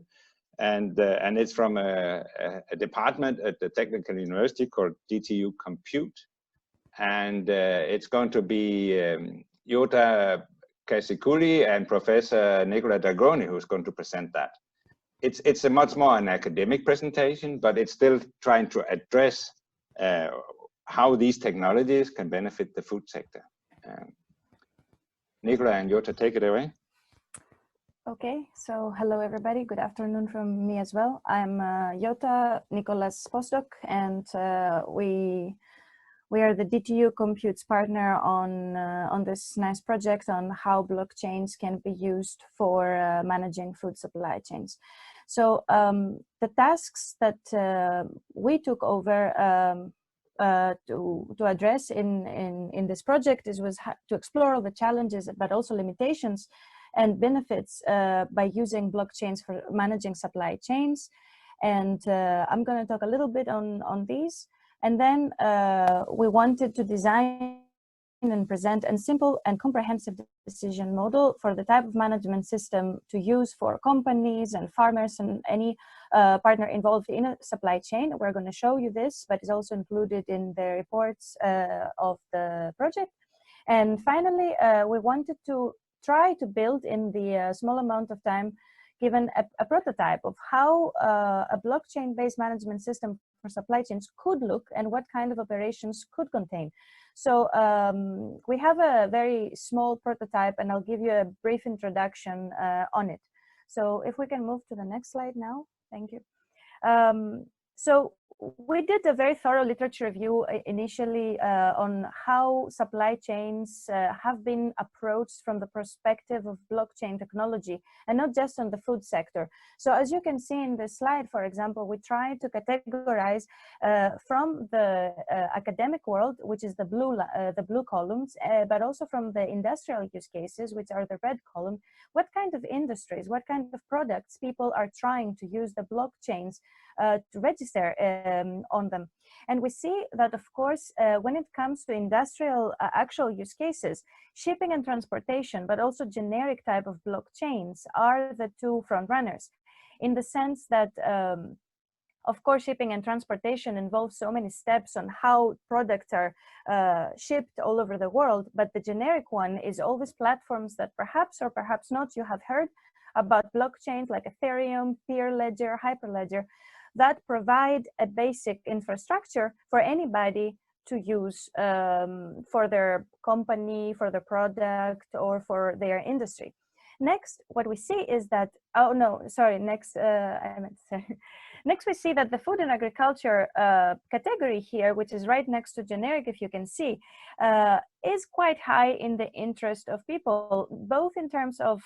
and it's from a department at the Technical University called DTU COMPUTE, and it's going to be Jota Kasikuli and Professor Nicola Dagroni who's going to present that. It's a much more an academic presentation, but it's still trying to address how these technologies can benefit the food sector. Nicola and Jota, take it away. Okay, so hello everybody. Good afternoon from me as well. I'm Jota, Nicola's postdoc, and we are the DTU COMPUTE's partner on this nice project on how blockchains can be used for managing food supply chains. So the tasks that we took over to address in this project was to explore all the challenges, but also limitations and benefits by using blockchains for managing supply chains. And I'm going to talk a little bit on these. And then we wanted to design and present a simple and comprehensive decision model for the type of management system to use for companies and farmers and any partner involved in a supply chain. We're going to show you this, but it's also included in the reports of the project. And finally, we wanted to try to build in the small amount of time given a prototype of how a blockchain-based management system for supply chains could look and what kind of operations could contain. So we have a very small prototype, and I'll give you a brief introduction on it. So if we can move to the next slide now, thank you. So we did a very thorough literature review initially on how supply chains have been approached from the perspective of blockchain technology, and not just on the food sector. So as you can see in this slide, for example, we tried to categorize from the academic world, which is the blue columns, but also from the industrial use cases, which are the red column, what kind of industries, what kind of products people are trying to use the blockchains to register on them. And we see that, of course, when it comes to industrial actual use cases, shipping and transportation, but also generic type of blockchains are the two front runners, in the sense that, of course, shipping and transportation involves so many steps on how products are shipped all over the world. But the generic one is all these platforms that perhaps or perhaps not you have heard about blockchains like Ethereum, Peer Ledger, Hyperledger, that provide a basic infrastructure for anybody to use for their company, for their product, or for their industry. Next, what we see is that, oh no, sorry, next, I meant to say, next we see that the food and agriculture category here, which is right next to generic, if you can see, is quite high in the interest of people, both in terms of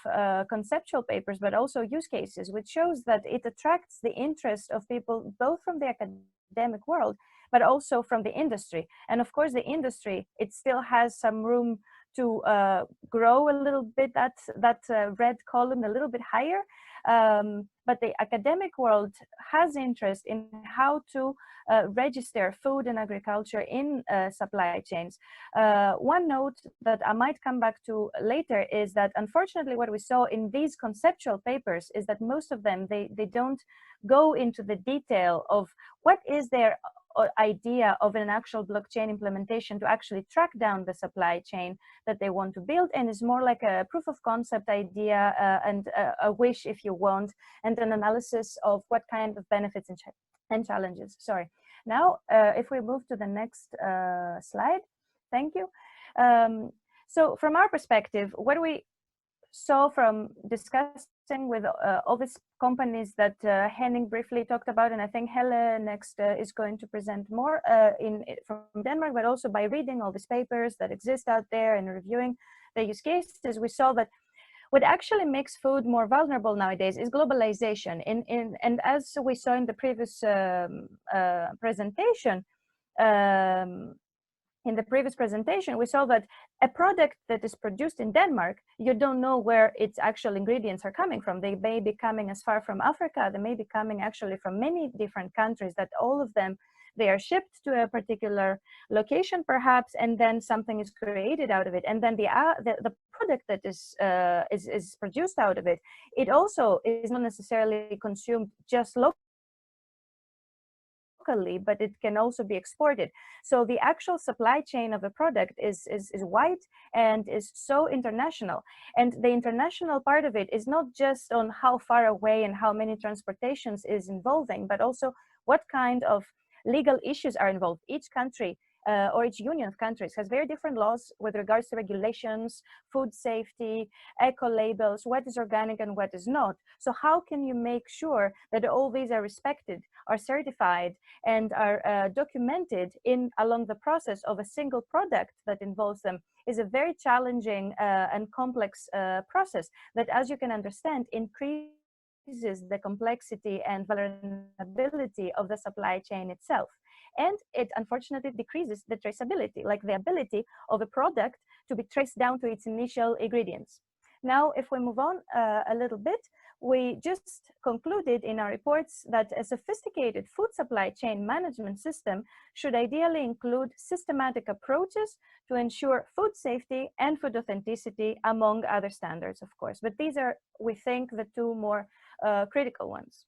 conceptual papers, but also use cases, which shows that it attracts the interest of people, both from the academic world, but also from the industry. And of course, the industry, it still has some room to grow a little bit, that red column a little bit higher. But the academic world has interest in how to register food and agriculture in supply chains. One note that I might come back to later is that unfortunately what we saw in these conceptual papers is that most of them, they don't go into the detail of what is their idea of an actual blockchain implementation to actually track down the supply chain that they want to build, and is more like a proof of concept idea and a wish, if you want, and an analysis of what kind of benefits and challenges. Sorry. Now, if we move to the next slide, thank you. So from our perspective, what we saw from discussing with all these companies that Henning briefly talked about, and I think Helle next is going to present more from Denmark, but also by reading all these papers that exist out there and reviewing the use cases, we saw that what actually makes food more vulnerable nowadays is globalization. And as we saw in the previous presentation, we saw that a product that is produced in Denmark, you don't know where its actual ingredients are coming from. They may be coming as far from Africa, they may be coming actually from many different countries, that all of them, they are shipped to a particular location perhaps, and then something is created out of it. And then the product that is produced out of it, it also is not necessarily consumed just locally, but it can also be exported. So the actual supply chain of a product is wide and is so international. And the international part of it is not just on how far away and how many transportations is involving, but also what kind of legal issues are involved. Each country or each union of countries has very different laws with regards to regulations, food safety, eco labels, what is organic and what is not. So how can you make sure that all these are respected, are certified, and are documented along the process of a single product that involves them, is a very challenging and complex process that, as you can understand, increases the complexity and vulnerability of the supply chain itself. And it unfortunately decreases the traceability, like the ability of a product to be traced down to its initial ingredients. Now, if we move on a little bit, we just concluded in our reports that a sophisticated food supply chain management system should ideally include systematic approaches to ensure food safety and food authenticity, among other standards, of course. But these are, we think, the two more critical ones.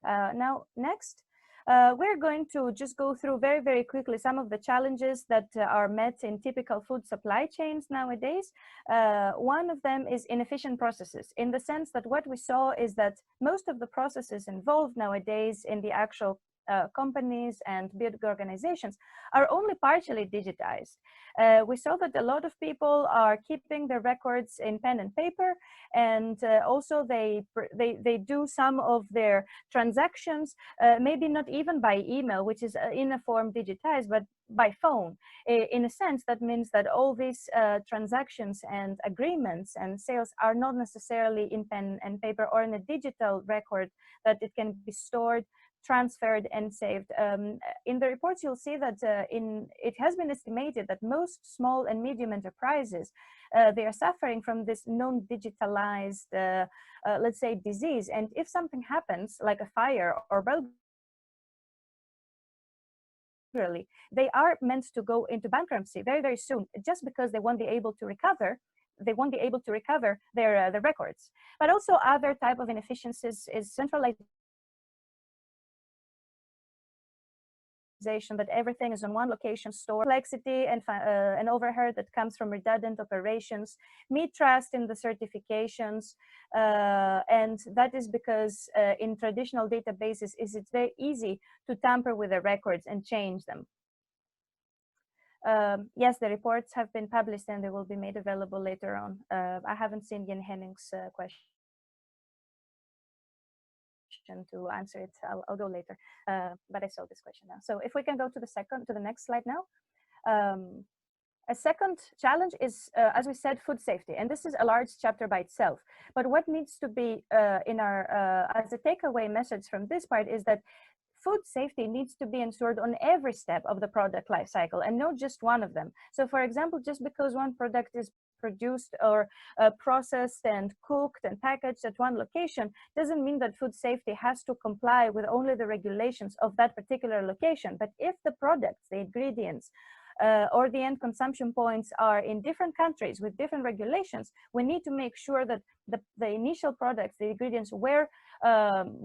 Now, next. We're going to just go through very, very quickly some of the challenges that are met in typical food supply chains nowadays. One of them is inefficient processes, in the sense that what we saw is that most of the processes involved nowadays in the actual companies and big organizations are only partially digitized. We saw that a lot of people are keeping their records in pen and paper, and also they do some of their transactions, maybe not even by email, which is in a form digitized, but by phone. In a sense, that means that all these transactions and agreements and sales are not necessarily in pen and paper or in a digital record that it can be stored, transferred and saved. In the reports, you'll see that it has been estimated that most small and medium enterprises, they are suffering from this non-digitalized, let's say, disease. And if something happens, like a fire or really, they are meant to go into bankruptcy very, very soon, just because they won't be able to recover. They won't be able to recover their records. But also other type of inefficiencies is centralized, that everything is on one location stored, complexity and an overhead that comes from redundant operations, mistrust in the certifications, and that is because in traditional databases it's very easy to tamper with the records and change them. Yes, the reports have been published and they will be made available later on. I haven't seen Jan Henning's question to answer it. I'll go later, but I saw this question now. So if we can go to the next slide now. A second challenge is, as we said, food safety, and this is a large chapter by itself. But what needs to be in our as a takeaway message from this part is that food safety needs to be ensured on every step of the product life cycle, and not just one of them. So, for example, just because one product is produced or processed and cooked and packaged at one location doesn't mean that food safety has to comply with only the regulations of that particular location. But if the products, the ingredients, or the end consumption points are in different countries with different regulations, we need to make sure that the initial products, the ingredients, were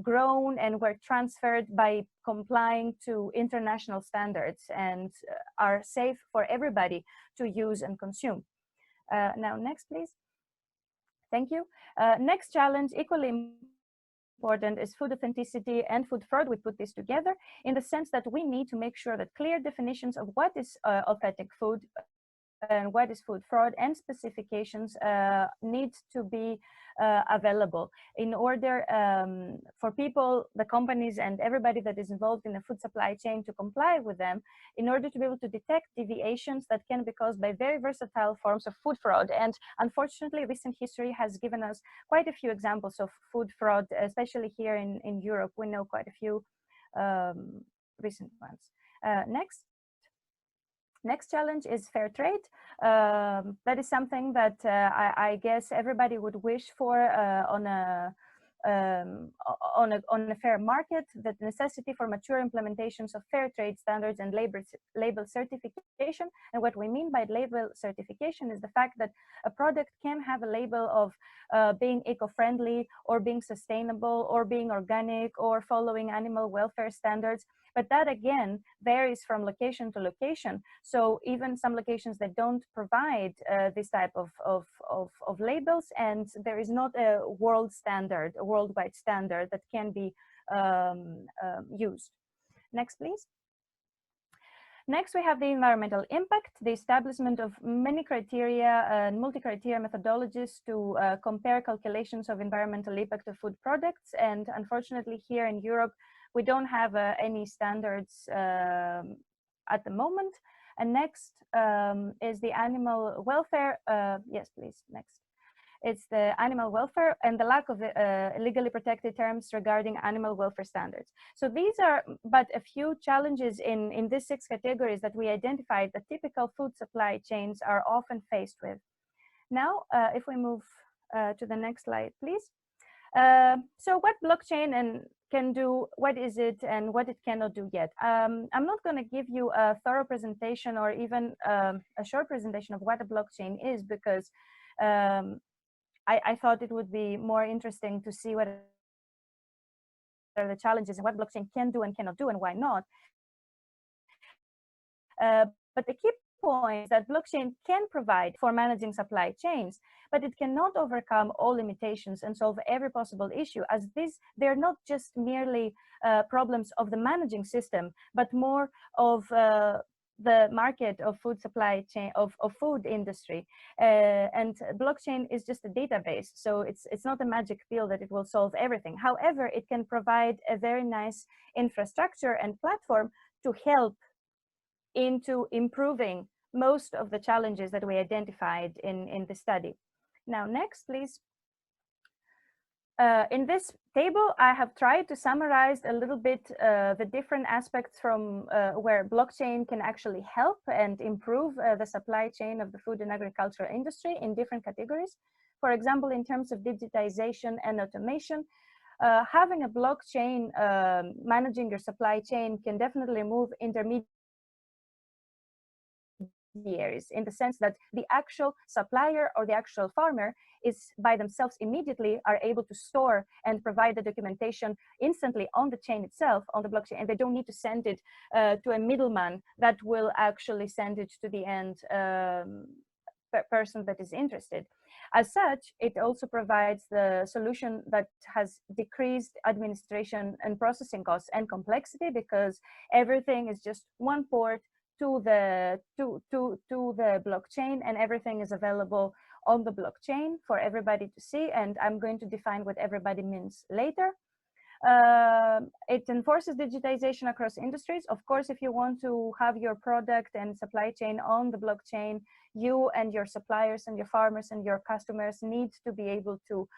grown and were transferred by complying to international standards and are safe for everybody to use and consume. Now, next, please. Thank you. Next challenge, equally important, is food authenticity and food fraud. We put this together in the sense that we need to make sure that clear definitions of what is authentic food and what is food fraud and specifications need to be available in order for people, the companies, and everybody that is involved in the food supply chain to comply with them, in order to be able to detect deviations that can be caused by very versatile forms of food fraud. And unfortunately, recent history has given us quite a few examples of food fraud, especially here in Europe. We know quite a few recent ones. Next challenge is fair trade. That is something that I guess everybody would wish for on a fair market. The necessity for mature implementations of fair trade standards and label certification. And what we mean by label certification is the fact that a product can have a label of being eco-friendly or being sustainable or being organic or following animal welfare standards. But that again varies from location to location. So even some locations that don't provide this type of labels, and there is not a world standard, a worldwide standard that can be used. Next, please. Next, we have the environmental impact, the establishment of many criteria and multi-criteria methodologies to compare calculations of environmental impact of food products. And unfortunately, here in Europe, we don't have any standards at the moment. And next is the animal welfare. Yes, please, next. It's the animal welfare and the lack of legally protected terms regarding animal welfare standards. So these are but a few challenges in these 6 categories that we identified that typical food supply chains are often faced with. Now, if we move to the next slide, please. So what blockchain can do, what is it, and what it cannot do yet? I'm not going to give you a thorough presentation or even a short presentation of what a blockchain is, because I thought it would be more interesting to see what are the challenges and what blockchain can do and cannot do and why not. But the key point is that blockchain can provide for managing supply chains, but it cannot overcome all limitations and solve every possible issue, as they're not just merely problems of the managing system, but more of the market of food supply chain of food industry. And blockchain is just a database, so it's not a magic pill that it will solve everything. However, it can provide a very nice infrastructure and platform to help into improving most of the challenges that we identified in the study. Now, next, please. In this table, I have tried to summarize a little bit the different aspects from where blockchain can actually help and improve the supply chain of the food and agricultural industry in different categories. For example, in terms of digitization and automation, having a blockchain managing your supply chain can definitely remove intermediaries, in the sense that the actual supplier or the actual farmer is by themselves immediately are able to store and provide the documentation instantly on the chain itself, on the blockchain, and they don't need to send it to a middleman that will actually send it to the end person that is interested. As such, it also provides the solution that has decreased administration and processing costs and complexity, because everything is just one port, to the blockchain, and everything is available on the blockchain for everybody to see. And I'm going to define what everybody means later. It enforces digitization across industries. Of course, if you want to have your product and supply chain on the blockchain, you and your suppliers and your farmers and your customers need to be able to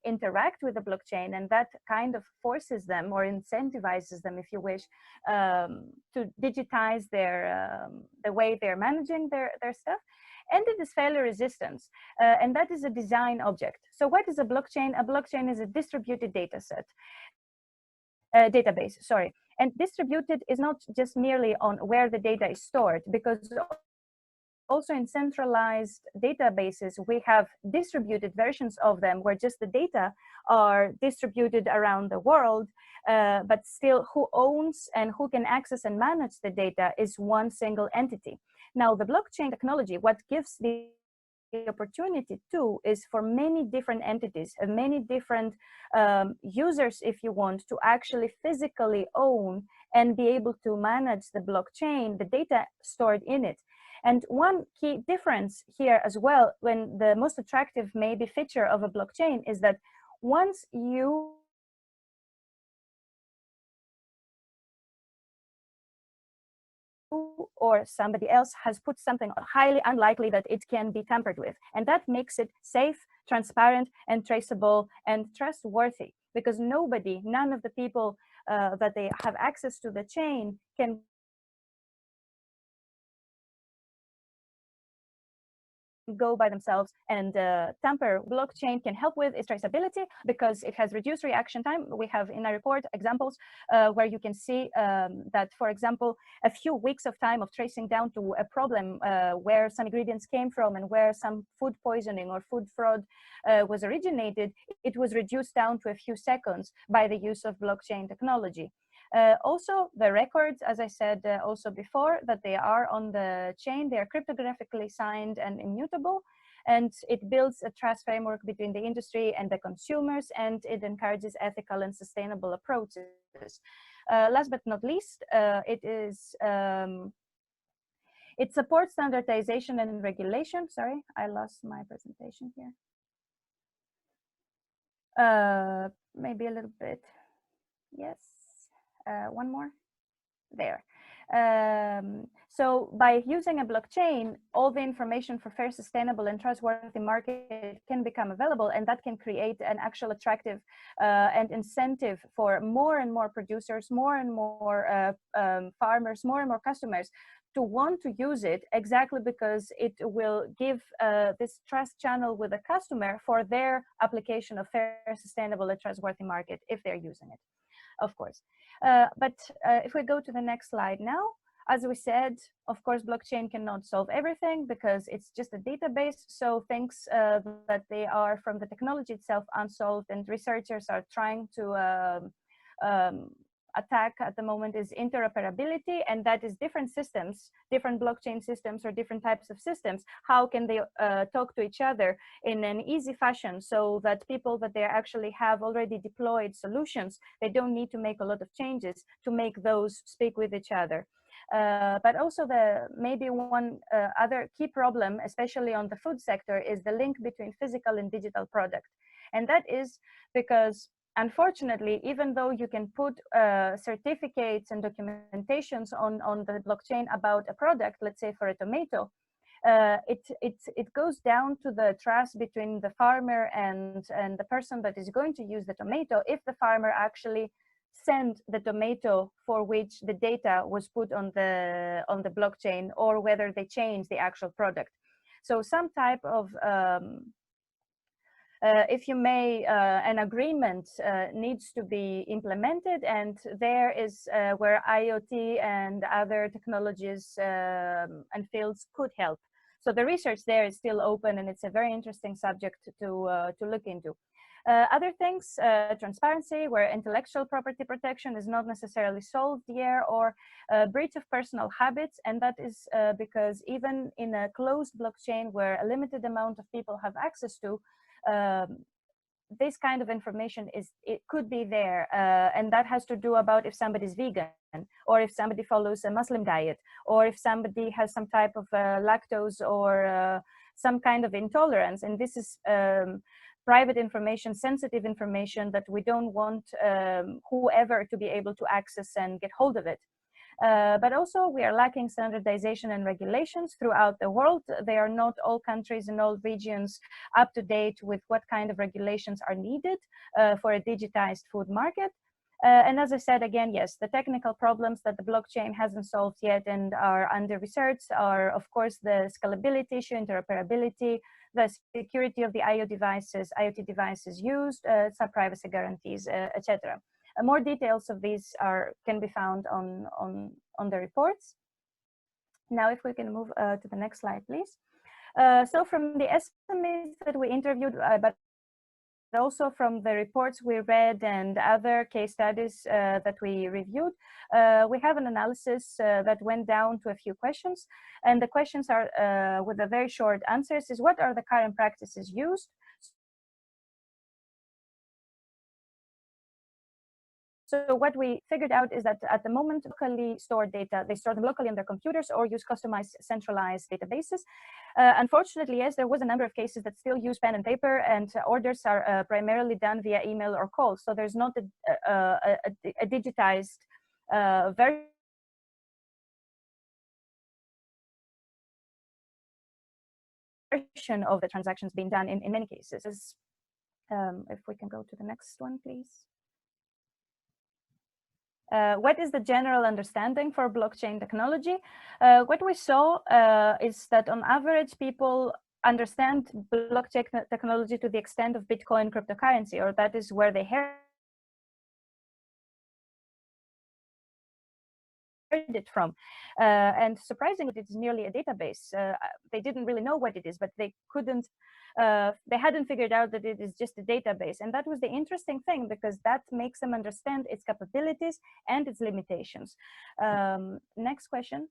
interact with the blockchain, and that kind of forces them or incentivizes them, if you wish, to digitize their the way they're managing their stuff. And it is failure resistance, and that is a design object. So what is a blockchain? A blockchain is a distributed data set, database, sorry. And distributed is not just merely on where the data is stored, because also in centralized databases, we have distributed versions of them where just the data are distributed around the world, but still who owns and who can access and manage the data is one single entity. Now, the blockchain technology, what gives the opportunity to is for many different entities and many different users, if you want, to actually physically own and be able to manage the blockchain, the data stored in it. And one key difference here as well, when the most attractive maybe feature of a blockchain is that once you or somebody else has put something, highly unlikely that it can be tampered with. And that makes it safe, transparent, and traceable and trustworthy, because none of the people that they have access to the chain can go by themselves and tamper. Blockchain can help with is traceability, because it has reduced reaction time. We have in our report examples where you can see that, for example, a few weeks of time of tracing down to a problem where some ingredients came from and where some food poisoning or food fraud was originated, it was reduced down to a few seconds by the use of blockchain technology. Also, the records, as I said also before, that they are on the chain, they are cryptographically signed and immutable, and it builds a trust framework between the industry and the consumers, and it encourages ethical and sustainable approaches. Last but not least, it supports standardization and regulation. Sorry, I lost my presentation here. Maybe a little bit. Yes. One more there. So by using a blockchain, all the information for fair, sustainable, and trustworthy market can become available, and that can create an actual attractive and incentive for more and more producers, more and more farmers, more and more customers to want to use it, exactly because it will give this trust channel with the customer for their application of fair, sustainable, and trustworthy market if they're using it, of course. But if we go to the next slide now, as we said, of course, blockchain cannot solve everything because it's just a database. So things that they are from the technology itself unsolved and researchers are trying to attack at the moment is interoperability, and that is different systems, different blockchain systems or different types of systems. How can they talk to each other in an easy fashion so that people that they actually have already deployed solutions, they don't need to make a lot of changes to make those speak with each other. But also maybe one other key problem, especially on the food sector, is the link between physical and digital product. And that is because, unfortunately, even though you can put certificates and documentations on the blockchain about a product, let's say for a tomato, it goes down to the trust between the farmer and the person that is going to use the tomato, if the farmer actually sent the tomato for which the data was put on the blockchain, or whether they change the actual product. So some type of if you may, an agreement needs to be implemented, and there is where IoT and other technologies and fields could help. So the research there is still open, and it's a very interesting subject to look into. Other things, transparency, where intellectual property protection is not necessarily solved here, or breach of personal habits, and that is because even in a closed blockchain where a limited amount of people have access to, this kind of information it could be there, and that has to do about if somebody's vegan, or if somebody follows a Muslim diet, or if somebody has some type of lactose or some kind of intolerance. And this is private information, sensitive information that we don't want whoever to be able to access and get hold of it. But also we are lacking standardization and regulations throughout the world. They are not all countries and all regions up to date with what kind of regulations are needed for a digitized food market. And as I said, again, yes, the technical problems that the blockchain hasn't solved yet and are under research are, of course, the scalability issue, interoperability, the security of the IoT devices used, some privacy guarantees, etc. More details of these can be found on the reports. Now, if we can move to the next slide, please. So from the SMEs that we interviewed, but also from the reports we read and other case studies that we reviewed, we have an analysis that went down to a few questions. And the questions are, with a very short answers, is what are the current practices used? So what we figured out is that at the moment, locally stored data, they store them locally on their computers or use customized centralized databases. Unfortunately, yes, there was a number of cases that still use pen and paper, and orders are primarily done via email or call. So there's not a digitized version of the transactions being done in many cases. If we can go to the next one, please. What is the general understanding for blockchain technology? What we saw is that on average, people understand blockchain technology to the extent of Bitcoin cryptocurrency, or that is where they heard it from. And surprisingly, it's merely a database. They didn't really know what it is, but they hadn't figured out that it is just a database. And that was the interesting thing, because that makes them understand its capabilities and its limitations. Next question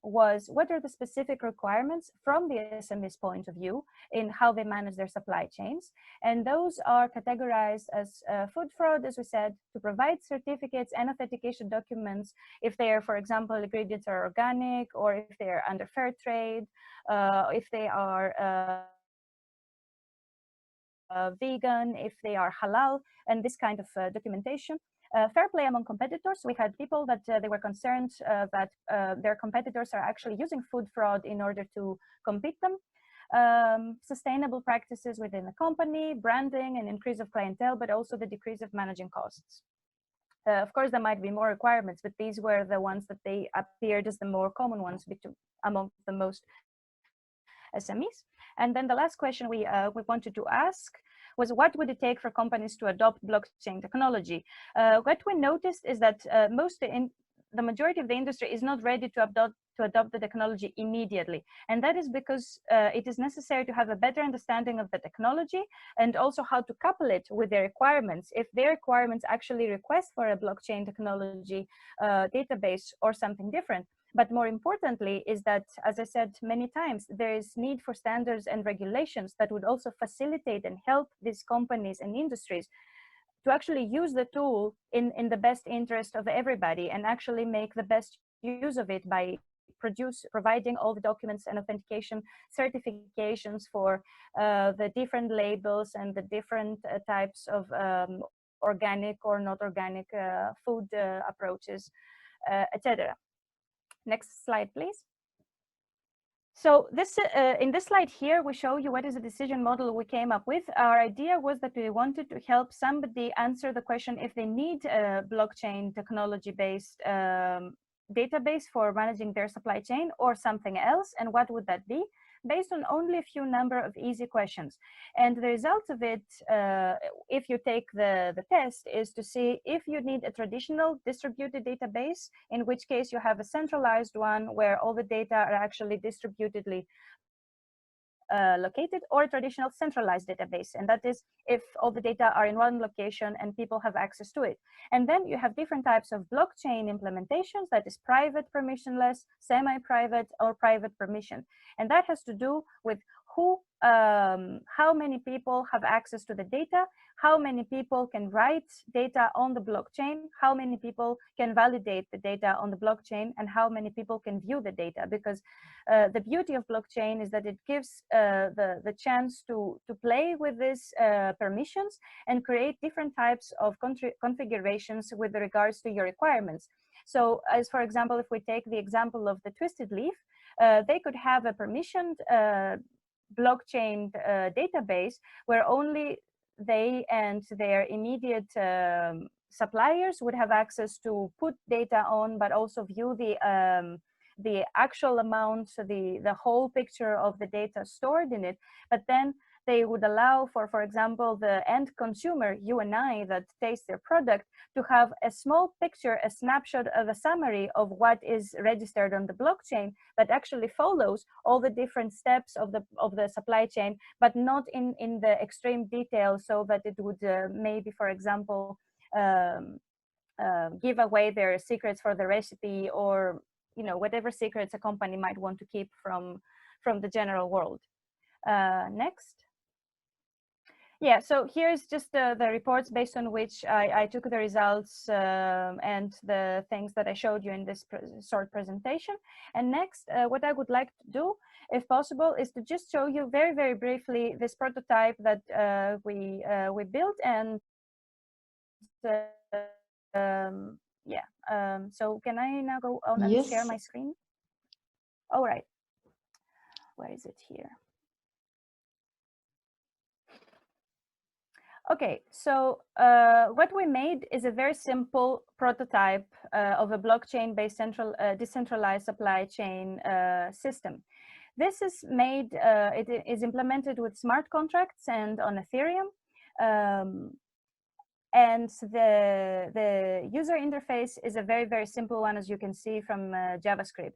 was, what are the specific requirements from the SME's point of view in how they manage their supply chains? And those are categorized as food fraud, as we said, to provide certificates and authentication documents if they are, for example, ingredients are organic, or if they are under fair trade, if they are vegan, if they are halal, and this kind of documentation. Fair play among competitors. We had people that they were concerned that their competitors are actually using food fraud in order to compete them. Sustainable practices within the company, branding and increase of clientele, but also the decrease of managing costs. Of course, there might be more requirements, but these were the ones that they appeared as the more common ones among the most SMEs. And then the last question we wanted to ask was, what would it take for companies to adopt blockchain technology? What we noticed is that the majority of the industry is not ready to adopt the technology immediately. And that is because it is necessary to have a better understanding of the technology and also how to couple it with their requirements. If their requirements actually request for a blockchain technology database or something different. But more importantly is that, as I said many times, there is need for standards and regulations that would also facilitate and help these companies and industries to actually use the tool in the best interest of everybody and actually make the best use of it by providing all the documents and authentication certifications for the different labels and the different types of organic or not organic food approaches, etc. Next slide, please. So this, in this slide here, we show you what is the decision model we came up with. Our idea was that we wanted to help somebody answer the question if they need a blockchain technology-based database for managing their supply chain or something else, and what would that be, based on only a few number of easy questions. And the result of it, if you take the test, is to see if you need a traditional distributed database, in which case you have a centralized one where all the data are actually distributedly located, or a traditional centralized database, and that is if all the data are in one location and people have access to it. And then you have different types of blockchain implementations, that is private permissionless, semi-private, or private permission. And that has to do with how many people have access to the data, how many people can write data on the blockchain, how many people can validate the data on the blockchain, and how many people can view the data. Because the beauty of blockchain is that it gives the chance to play with these permissions and create different types of configurations with regards to your requirements. So as for example, if we take the example of the twisted leaf, they could have a permissioned blockchain database where only they and their immediate suppliers would have access to put data on, but also view the actual amount, the whole picture of the data stored in it. But then they would allow for example, the end consumer, you and I, that taste their product, to have a small picture, a snapshot of a summary of what is registered on the blockchain, that actually follows all the different steps of the supply chain, but not in the extreme detail, so that it would maybe, for example, give away their secrets for the recipe, or whatever secrets a company might want to keep from the general world. Next. Yeah, so here's just the reports based on which I took the results and the things that I showed you in this short presentation. And next, what I would like to do, if possible, is to just show you very, very briefly this prototype that we built. And so can I now go on and share my screen? All right. Where is it here? Okay, so what we made is a very simple prototype of a blockchain-based decentralized supply chain system. This is made, it is implemented with smart contracts and on Ethereum. And the user interface is a very, very simple one, as you can see from JavaScript.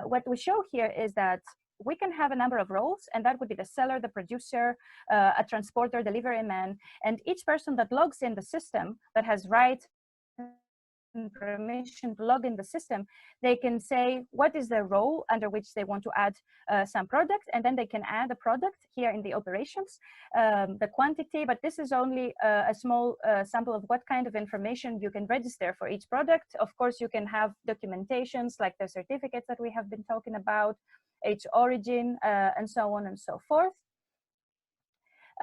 What we show here is that we can have a number of roles, and that would be the seller, the producer, a transporter, delivery man, and each person that logs in the system, that has right and permission to log in the system, they can say what is their role under which they want to add some product, and then they can add a product here in the operations, the quantity, but this is only a small sample of what kind of information you can register for each product. Of course, you can have documentations like the certificates that we have been talking about, its origin, and so on and so forth.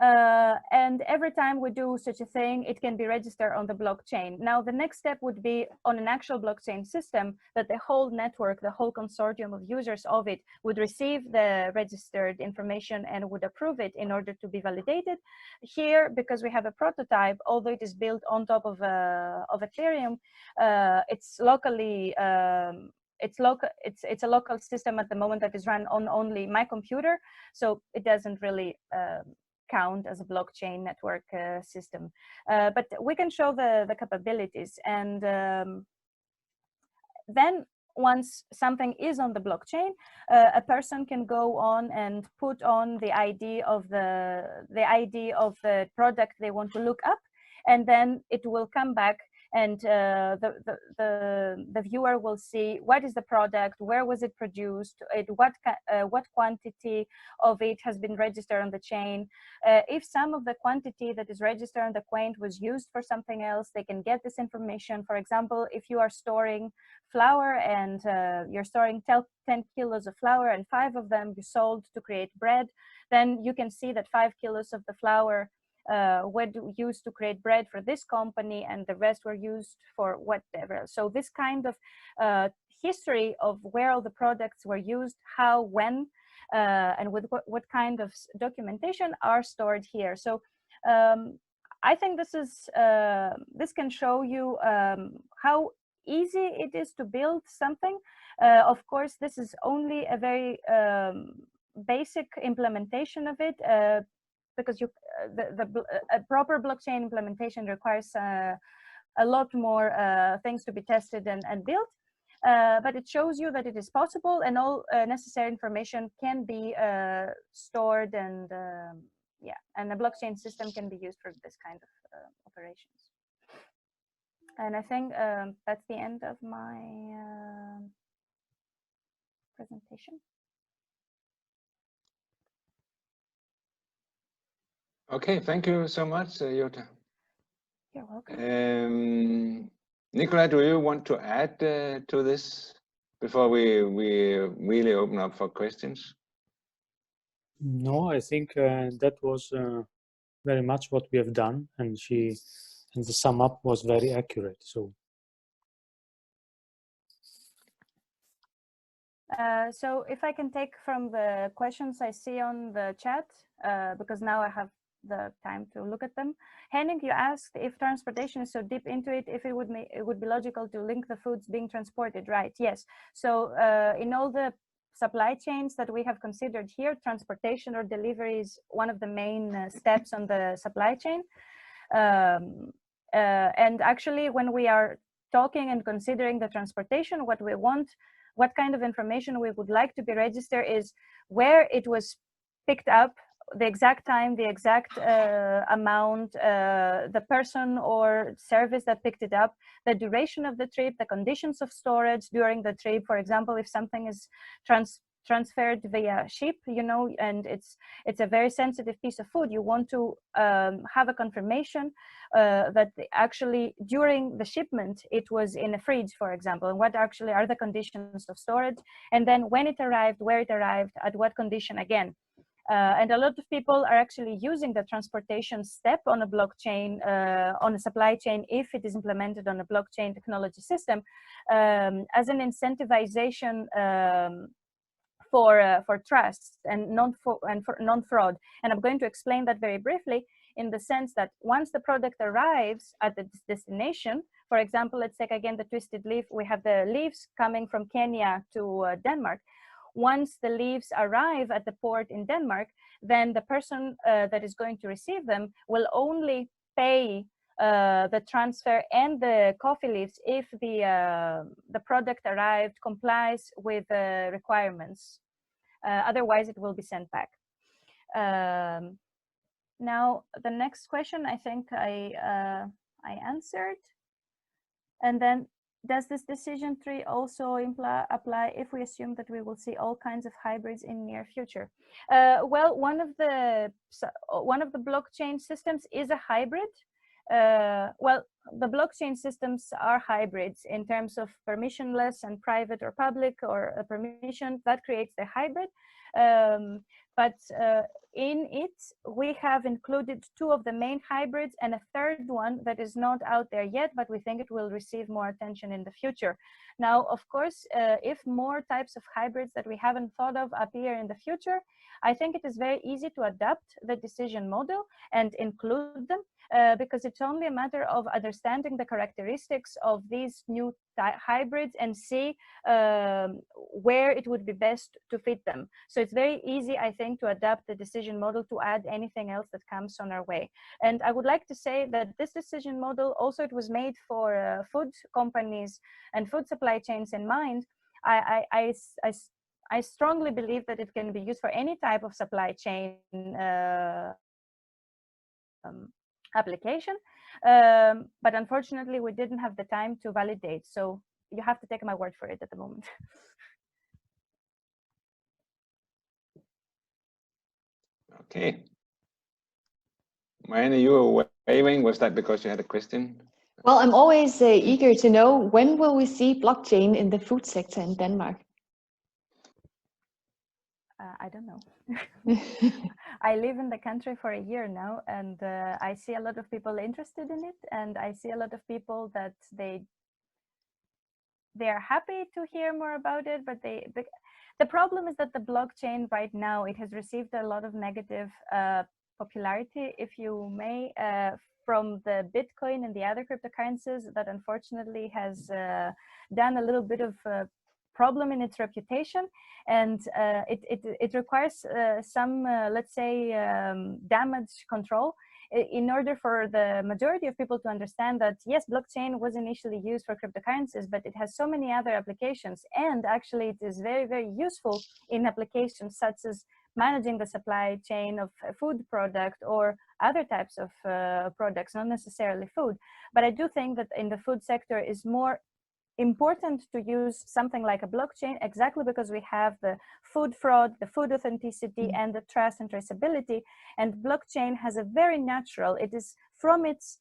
And every time we do such a thing, it can be registered on the blockchain. Now, the next step would be on an actual blockchain system that the whole network, the whole consortium of users of it would receive the registered information and would approve it in order to be validated. Here, because we have a prototype, although it is built on top of Ethereum, it's locally it's a local system at the moment that is run on only my computer, so it doesn't really count as a blockchain network system. But we can show the capabilities, and then once something is on the blockchain, a person can go on and put on the ID of the product they want to look up, and then it will come back, and the viewer will see what is the product, where was it produced, what quantity of it has been registered on the chain. If some of the quantity that is registered on the chain was used for something else, they can get this information. For example, if you are storing flour and you're storing 10 kilos of flour and 5 of them you sold to create bread, then you can see that 5 kilos of the flour were used to create bread for this company, and the rest were used for whatever. So this kind of history of where all the products were used, how, when, and with what kind of documentation are stored here. So I think this can show you how easy it is to build something. Of course, this is only a very basic implementation of it. Because a proper blockchain implementation requires a lot more things to be tested and built, but it shows you that it is possible, and all necessary information can be stored, and and a blockchain system can be used for this kind of operations. And I think that's the end of my presentation. Okay, thank you so much, Jutta. You're welcome. Nicola, do you want to add to this before we really open up for questions? No, I think that was very much what we have done, and the sum up was very accurate. So. So if I can take from the questions I see on the chat, because now I have the time to look at them. Henning, you asked if transportation is so deep into it, if it would be logical to link the foods being transported, right? Yes. So in all the supply chains that we have considered here, transportation or delivery is one of the main steps on the supply chain. And actually, when we are talking and considering the transportation, what we want, what kind of information we would like to be registered is where it was picked up, the exact time, the exact amount, the person or service that picked it up, the duration of the trip, the conditions of storage during the trip. For example, if something is transferred via ship, you know, and it's a very sensitive piece of food, you want to have a confirmation that actually during the shipment it was in a fridge, for example, and what actually are the conditions of storage, and then when it arrived, where it arrived, at what condition again. And a lot of people are actually using the transportation step on a blockchain, on a supply chain, if it is implemented on a blockchain technology system, as an incentivization for trust and non-fraud. And I'm going to explain that very briefly, in the sense that once the product arrives at the destination, for example, let's take again the twisted leaf. We have the leaves coming from Kenya to Denmark. Once the leaves arrive at the port in Denmark, then the person that is going to receive them will only pay the transfer and the coffee leaves if the product arrived complies with the requirements. Otherwise, it will be sent back. Now, the next question, I think I answered. And then, does this decision tree also apply if we assume that we will see all kinds of hybrids in near future? Well, one of the blockchain systems is a hybrid. Well, the blockchain systems are hybrids in terms of permissionless and private or public or a permission that creates the hybrid. But in it, we have included two of the main hybrids and a third one that is not out there yet, but we think it will receive more attention in the future. Now, of course, if more types of hybrids that we haven't thought of appear in the future, I think it is very easy to adapt the decision model and include them, because it's only a matter of understanding the characteristics of these new hybrids and see where it would be best to fit them. So it's very easy, I think, to adapt the decision model to add anything else that comes on our way. And I would like to say that this decision model also, it was made for food companies and food supply chains in mind. I strongly believe that it can be used for any type of supply chain application, but unfortunately we didn't have the time to validate, so you have to take my word for it at the moment. Okay. Marianne, you were waving. Was that because you had a question? Well, I'm always eager to know, when will we see blockchain in the food sector in Denmark? I don't know. I live in the country for a year now, and I see a lot of people interested in it, and I see a lot of people that they are happy to hear more about it, but the problem is that the blockchain right now, it has received a lot of negative popularity, if you may, from the Bitcoin and the other cryptocurrencies, that unfortunately has done a little bit of problem in its reputation, and it requires some, let's say, damage control in order for the majority of people to understand that, yes, blockchain was initially used for cryptocurrencies, but it has so many other applications, and actually it is very, very useful in applications such as managing the supply chain of a food product or other types of products, not necessarily food. But I do think that in the food sector is more important to use something like a blockchain exactly because we have the food fraud, the food authenticity, and the trust and traceability. And blockchain has a very natural, it is from its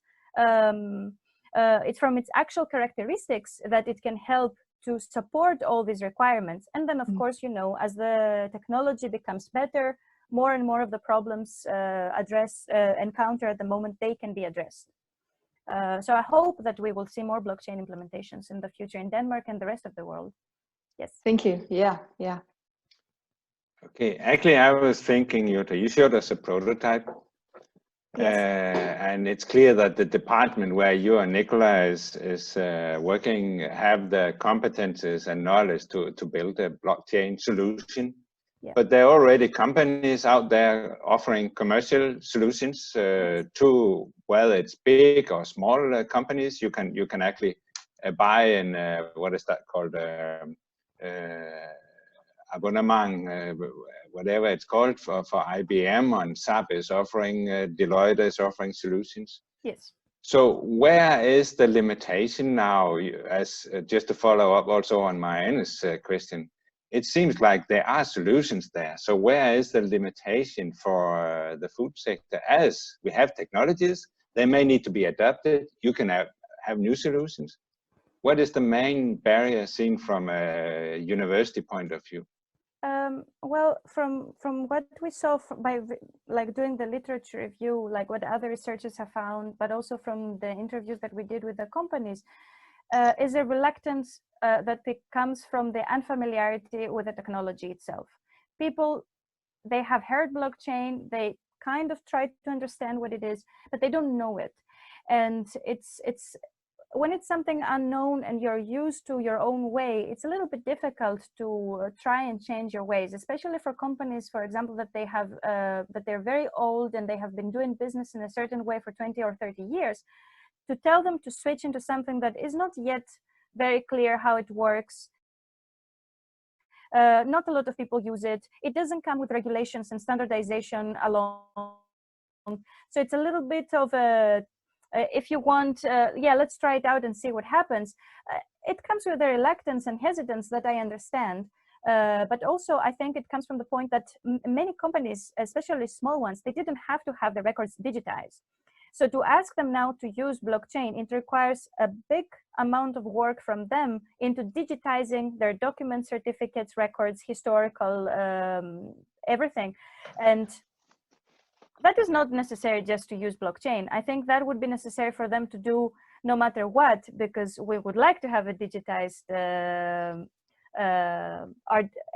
actual characteristics that it can help to support all these requirements. And then of course, you know, as the technology becomes better, more and more of the problems encountered at the moment, they can be addressed. So I hope that we will see more blockchain implementations in the future in Denmark and the rest of the world. Yes. Thank you. Yeah, yeah. Okay, actually I was thinking, Jutta, you showed us a prototype. Yes. And it's clear that the department where you and Nicola is working have the competences and knowledge to build a blockchain solution. Yeah. But there are already companies out there offering commercial solutions to whether it's big or small companies. You can actually buy in what is that called, abonnement, whatever it's called for IBM, and SAP is offering, Deloitte is offering solutions. Yes. So where is the limitation now? As just to follow up also on Marianne's question, it seems like there are solutions there. So where is the limitation for the food sector? As we have technologies, they may need to be adapted. You can have new solutions. What is the main barrier seen from a university point of view? Well, from what we saw by like doing the literature review, like what other researchers have found, but also from the interviews that we did with the companies, is a reluctance that comes from the unfamiliarity with the technology itself. People, they have heard blockchain, they kind of try to understand what it is, but they don't know it. And it's when it's something unknown and you're used to your own way, it's a little bit difficult to try and change your ways, especially for companies, for example, that they have that they're very old and they have been doing business in a certain way for 20 or 30 years. To tell them to switch into something that is not yet very clear how it works. Not a lot of people use it. It doesn't come with regulations and standardization along. So it's a little bit of a, if you want, yeah, let's try it out and see what happens. It comes with a reluctance and hesitance that I understand. But also I think it comes from the point that many companies, especially small ones, they didn't have to have the records digitized. So to ask them now to use blockchain, it requires a big amount of work from them into digitizing their documents, certificates, records, historical, everything. And that is not necessary just to use blockchain. I think that would be necessary for them to do no matter what, because we would like to have a digitized,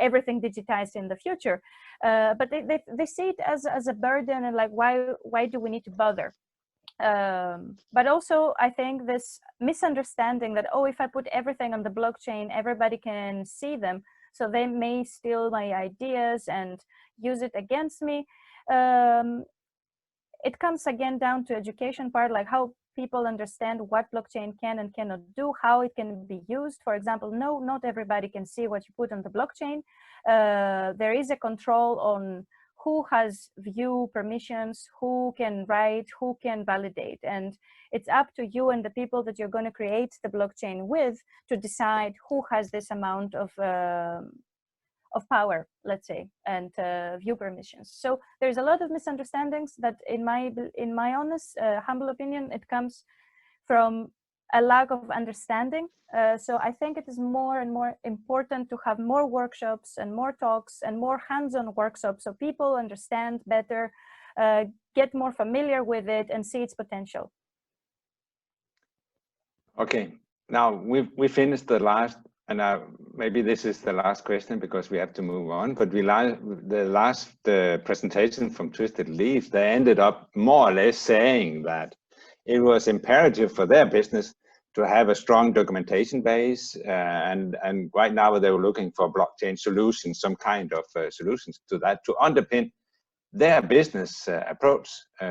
everything digitized in the future. But they see it as a burden and like, why do we need to bother? But also I think this misunderstanding that, oh, if I put everything on the blockchain, everybody can see them, so they may steal my ideas and use it against me. It comes again down to education part, like how people understand what blockchain can and cannot do, how it can be used. For example, no, not everybody can see what you put on the blockchain. There is a control on who has view permissions, who can write, who can validate. And it's up to you and the people that you're going to create the blockchain with to decide who has this amount of power, let's say, and view permissions. So there's a lot of misunderstandings that in my honest, humble opinion, it comes from a lack of understanding. So I think it is more and more important to have more workshops and more talks and more hands-on workshops so people understand better, get more familiar with it and see its potential. Okay, now we finished the last, and maybe this is the last question because we have to move on, but the last presentation from Twisted Leaf, they ended up more or less saying that it was imperative for their business to have a strong documentation base, and right now they were looking for blockchain solutions, some kind of solutions to that, to underpin their business approach,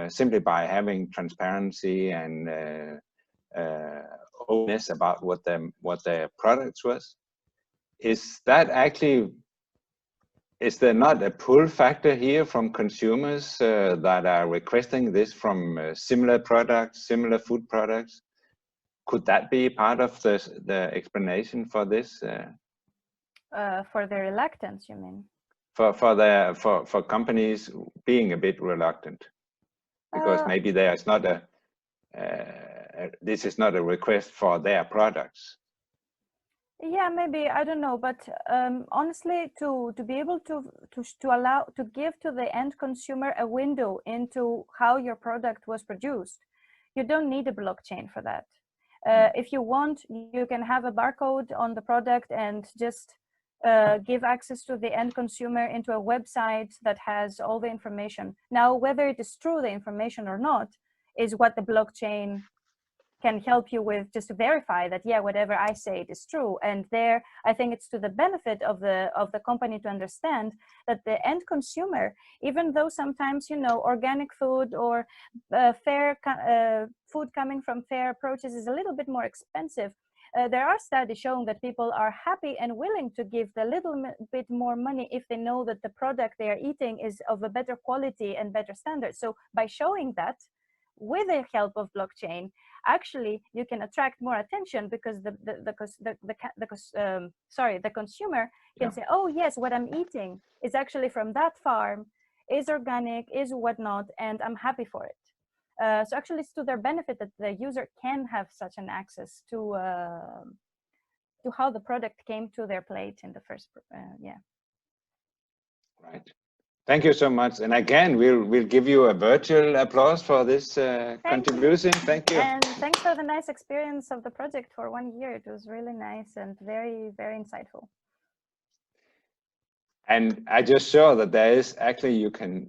simply by having transparency and openness about what their products was. Is that actually, is there not a pull factor here from consumers that are requesting this from similar products, similar food products? could that be part of the explanation for this? For the reluctance, you mean? For companies being a bit reluctant, because maybe there's not this is not a request for their products. Yeah, maybe, I don't know, but honestly, to be able to give to the end consumer a window into how your product was produced, you don't need a blockchain for that. If you want, you can have a barcode on the product and just give access to the end consumer into a website that has all the information. Now, whether it is true, the information or not, is what the blockchain can help you with, just to verify that, yeah, whatever I say it is true. And there, I think it's to the benefit of the company to understand that the end consumer, even though sometimes, you know, organic food or fair food coming from fair approaches is a little bit more expensive, there are studies showing that people are happy and willing to give the little bit more money if they know that the product they are eating is of a better quality and better standard. So by showing that, with the help of blockchain, actually you can attract more attention, because the consumer can say, oh yes, what I'm eating is actually from that farm, is organic, is whatnot, and I'm happy for it. So actually it's to their benefit that the user can have such an access to how the product came to their plate in the first, yeah. Right. Thank you so much. And again, we'll give you a virtual applause for this contribution. Thank you. And thanks for the nice experience of the project for 1 year. It was really nice and very, very insightful. And I just saw that there is actually you can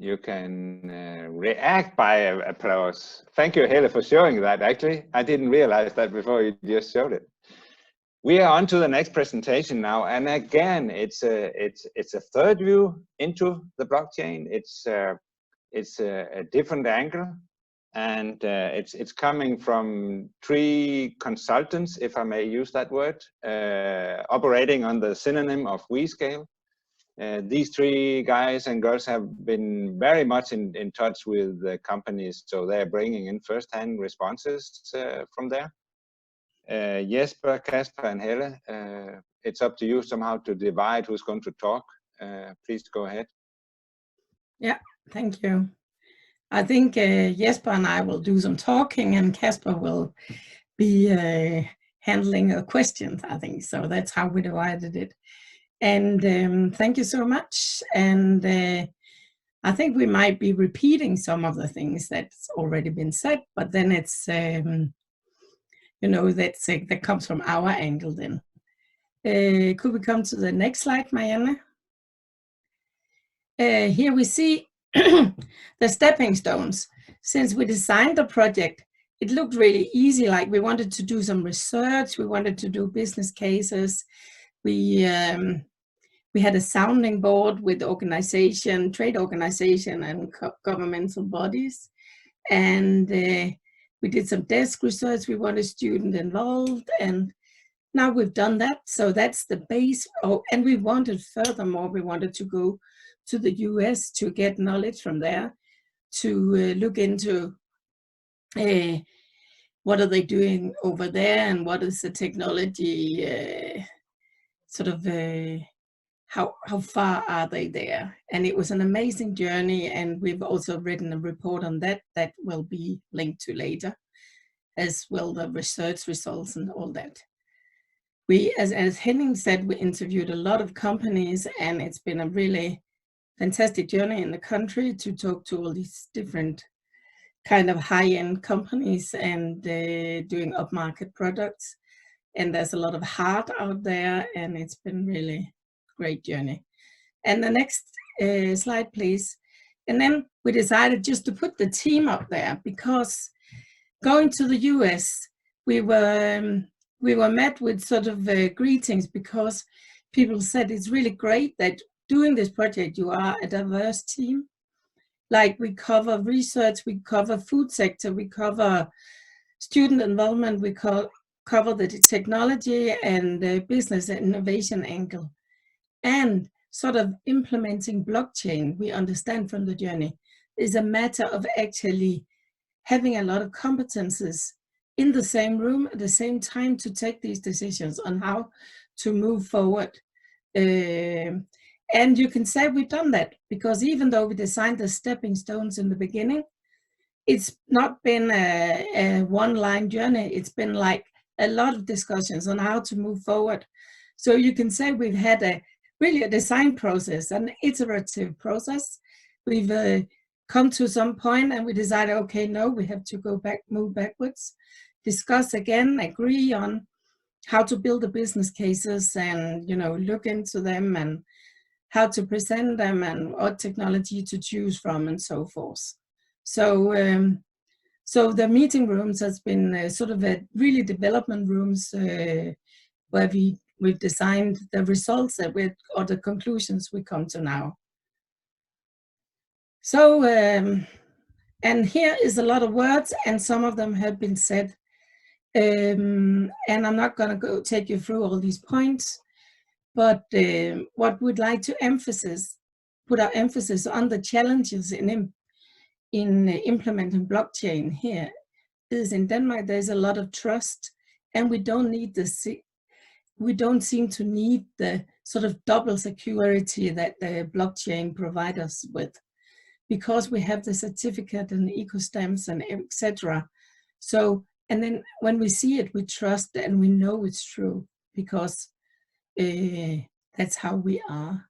react by applause. Thank you, Helle, for showing that. Actually, I didn't realize that before you just showed it. We are on to the next presentation now, and again, it's a third view into the blockchain. It's a different angle, and it's coming from 3 consultants, if I may use that word, operating on the synonym of WeScale. These 3 guys and girls have been very much in touch with the companies, so they're bringing in first-hand responses from there. Jesper, Kasper, and Helle, it's up to you somehow to divide who's going to talk. Please go ahead. Yeah, thank you. I think Jesper and I will do some talking, and Kasper will be handling the questions, I think. So that's how we divided it. And thank you so much. And I think we might be repeating some of the things that's already been said, but then it's you know, that comes from our angle then. Could we come to the next slide, Marianne? Here we see the stepping stones. Since we designed the project, it looked really easy, like we wanted to do some research, we wanted to do business cases. We had a sounding board with trade organization and governmental bodies. And we did some desk research, we wanted students involved, and now we've done that. So that's the base. Oh, and we wanted, furthermore, we wanted to go to the US to get knowledge from there, to look into what are they doing over there, and what is the technology, how far are they there? And it was an amazing journey, and we've also written a report on that will be linked to later, as well the research results and all that. We, as Henning said, we interviewed a lot of companies, and it's been a really fantastic journey in the country to talk to all these different kind of high-end companies and doing upmarket products. And there's a lot of heart out there, and it's been really great journey. And the next slide, please. And then we decided just to put the team up there, because going to the US, we were met with sort of greetings, because people said it's really great that doing this project you are a diverse team. Like, we cover research, we cover food sector, we cover student involvement, we cover the technology and the business and innovation angle. And sort of implementing blockchain, we understand from the journey, is a matter of actually having a lot of competences in the same room at the same time to take these decisions on how to move forward. And you can say we've done that, because even though we designed the stepping stones in the beginning, it's not been a one-line journey. It's been like a lot of discussions on how to move forward. So you can say we've had really a design process, an iterative process. We've come to some point and we decided, okay, no, we have to go back, move backwards, discuss again, agree on how to build the business cases and, you know, look into them and how to present them and what technology to choose from and so forth. So, so the meeting rooms has been sort of a really development rooms where we've designed the results that or the conclusions we come to now. So, and here is a lot of words, and some of them have been said. And I'm not going to go take you through all these points, but what we'd like to put our emphasis on the challenges in implementing blockchain here is in Denmark. There's a lot of trust, and we don't seem to need the sort of double security that the blockchain provides us with, because we have the certificate and eco stamps and etc. So, and then when we see it, we trust and we know it's true, because that's how we are.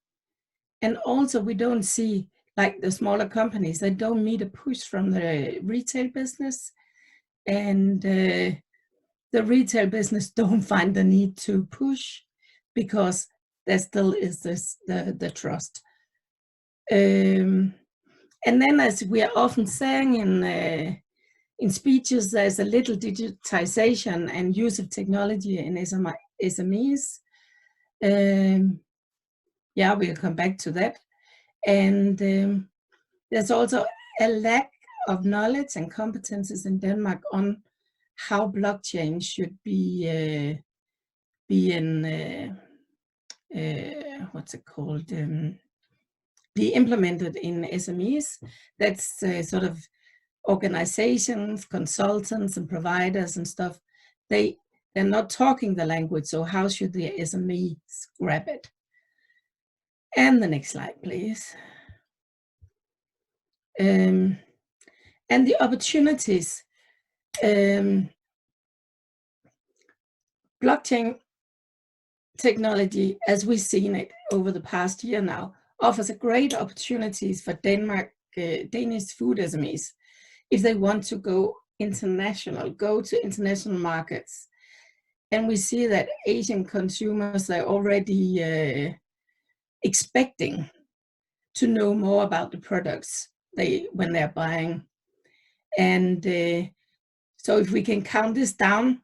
And also we don't see, like the smaller companies, they don't meet a push from the retail business, and the retail business don't find the need to push, because there still is the trust. And then, as we are often saying in speeches, there's a little digitization and use of technology in SMEs. Yeah, we'll come back to that. And there's also a lack of knowledge and competences in Denmark on how blockchain should be what's it called? Be implemented in SMEs. That's sort of organizations, consultants, and providers and stuff. They're not talking the language, so how should the SMEs grab it? And the next slide, please. And the opportunities. Blockchain technology, as we've seen it over the past year now, offers a great opportunities for Danish food SMEs if they want to go international, go to international markets. And we see that Asian consumers are already expecting to know more about the products when they're buying. And so if we can count this down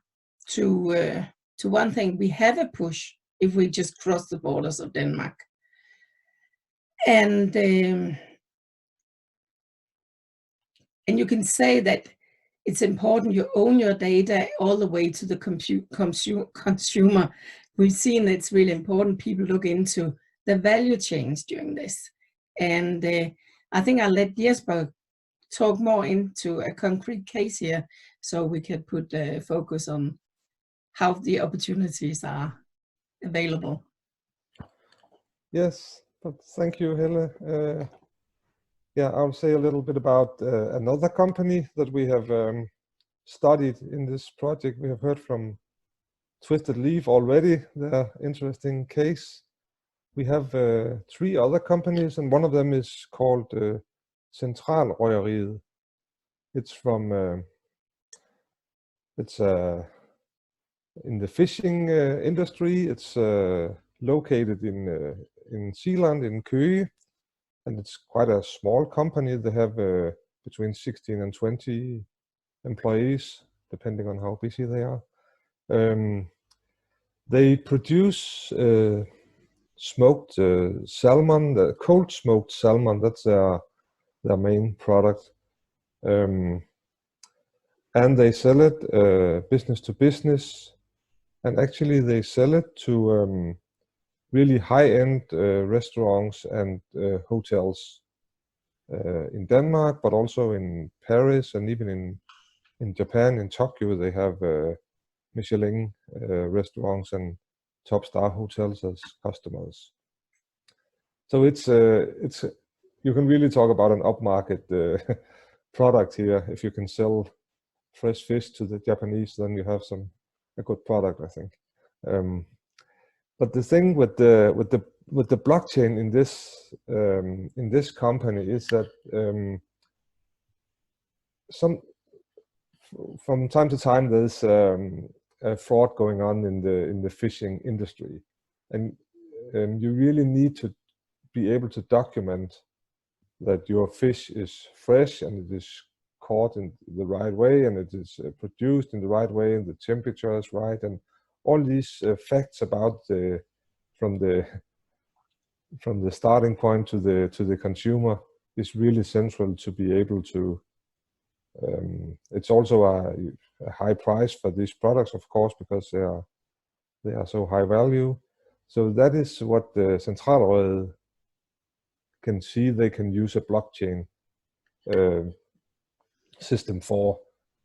to one thing, we have a push if we just cross the borders of Denmark. And you can say that it's important you own your data all the way to the consumer. We've seen it's really important people look into the value chains during this. And I think I'll let Jesper talk more into a concrete case here, so we can put focus on how the opportunities are available. Yes, thank you, Helle. Yeah, I'll say a little bit about another company that we have studied in this project. We have heard from Twisted Leaf already, their interesting case. We have 3 other companies, and one of them is called Centralrøgeriet. It's from, it's in the fishing industry. It's located in Zealand, in Køge, and it's quite a small company. They have between 16 and 20 employees, depending on how busy they are. They produce smoked salmon, the cold smoked salmon. That's their main product, and they sell it business to business, and actually they sell it to really high-end restaurants and hotels in Denmark, but also in Paris and even in in Japan, in Tokyo, they have Michelin restaurants and top-star hotels as customers. So it's you can really talk about an upmarket product here. If you can sell fresh fish to the Japanese, then you have a good product, I think. But the thing with the blockchain in this company is that from time to time there's a fraud going on in the fishing industry, and you really need to be able to document that your fish is fresh and it is caught in the right way and it is produced in the right way and the temperature is right, and all these facts about from the starting point to the consumer is really central to be able to. It's also a high price for these products, of course, because they are so high value. So that is what the Centralrådet can see. They can use a blockchain system for.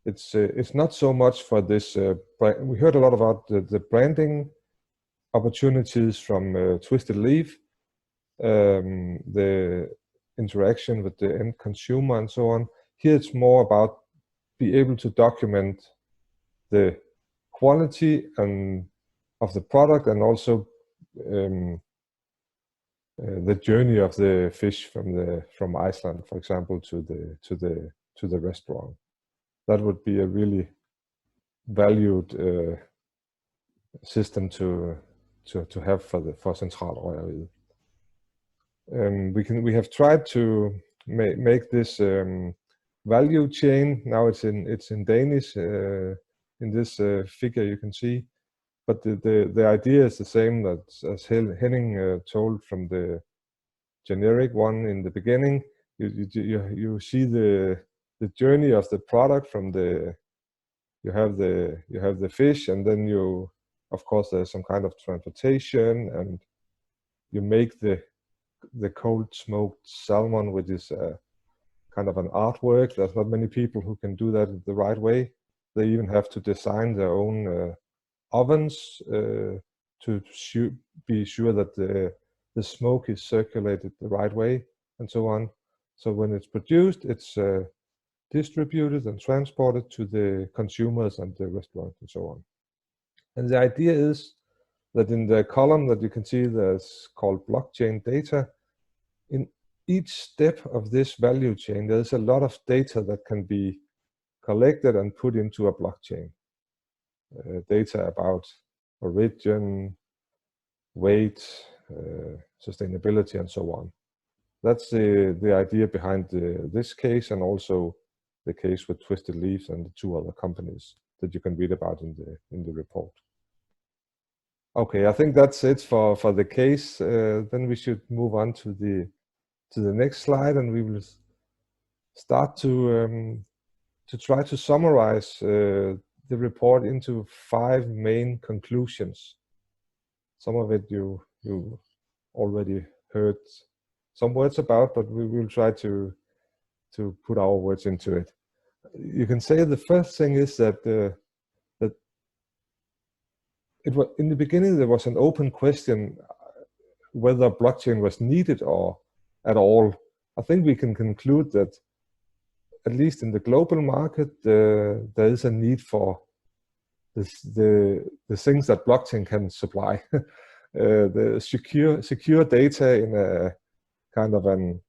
It's not so much for this. We heard a lot about the branding opportunities from Twisted Leaf, the interaction with the end consumer and so on. Here it's more about be able to document the quality of the product, and also the journey of the fish from Iceland, for example, to the restaurant. That would be a really valued system to have for Centralrådet. We have tried to make this value chain. Now it's in Danish in this figure you can see, but the idea is the same as Henning told from the generic one in the beginning. You see the journey of the product from you have the fish, and then of course there's some kind of transportation, and you make the cold smoked salmon, which is kind of an artwork. There's not many people who can do that the right way. They even have to design their own ovens to be sure that the smoke is circulated the right way, and so on. So when it's produced, it's distributed and transported to the consumers and the restaurants and so on. And the idea is that in the column that you can see that's called blockchain data, in each step of this value chain, there's a lot of data that can be collected and put into a blockchain. Data about origin, weight, sustainability, and so on. That's the idea behind this case, and also the case with Twisted Leaves and the two other companies that you can read about in the report. Okay, I think that's it for the case. Then we should move on to the next slide, and we will start to try to summarize the report into 5 main conclusions. Some of it you already heard some words about, but we will try to put our words into it. You can say the first thing is that it was, in the beginning there was an open question whether blockchain was needed or at all. I think we can conclude that at least in the global market there is a need for the things that blockchain can supply. The secure data in a kind of an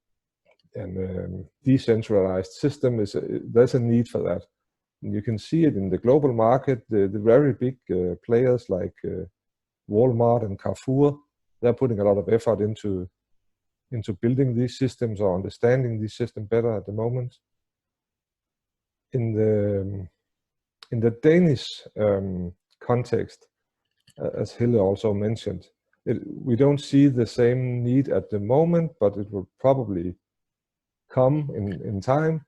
decentralized system there's a need for that. And you can see it in the global market. The very big players like Walmart and Carrefour, they're putting a lot of effort into building these systems or understanding these systems better at the moment. In the Danish context, as Hille also mentioned, we don't see the same need at the moment, but it will probably come in time.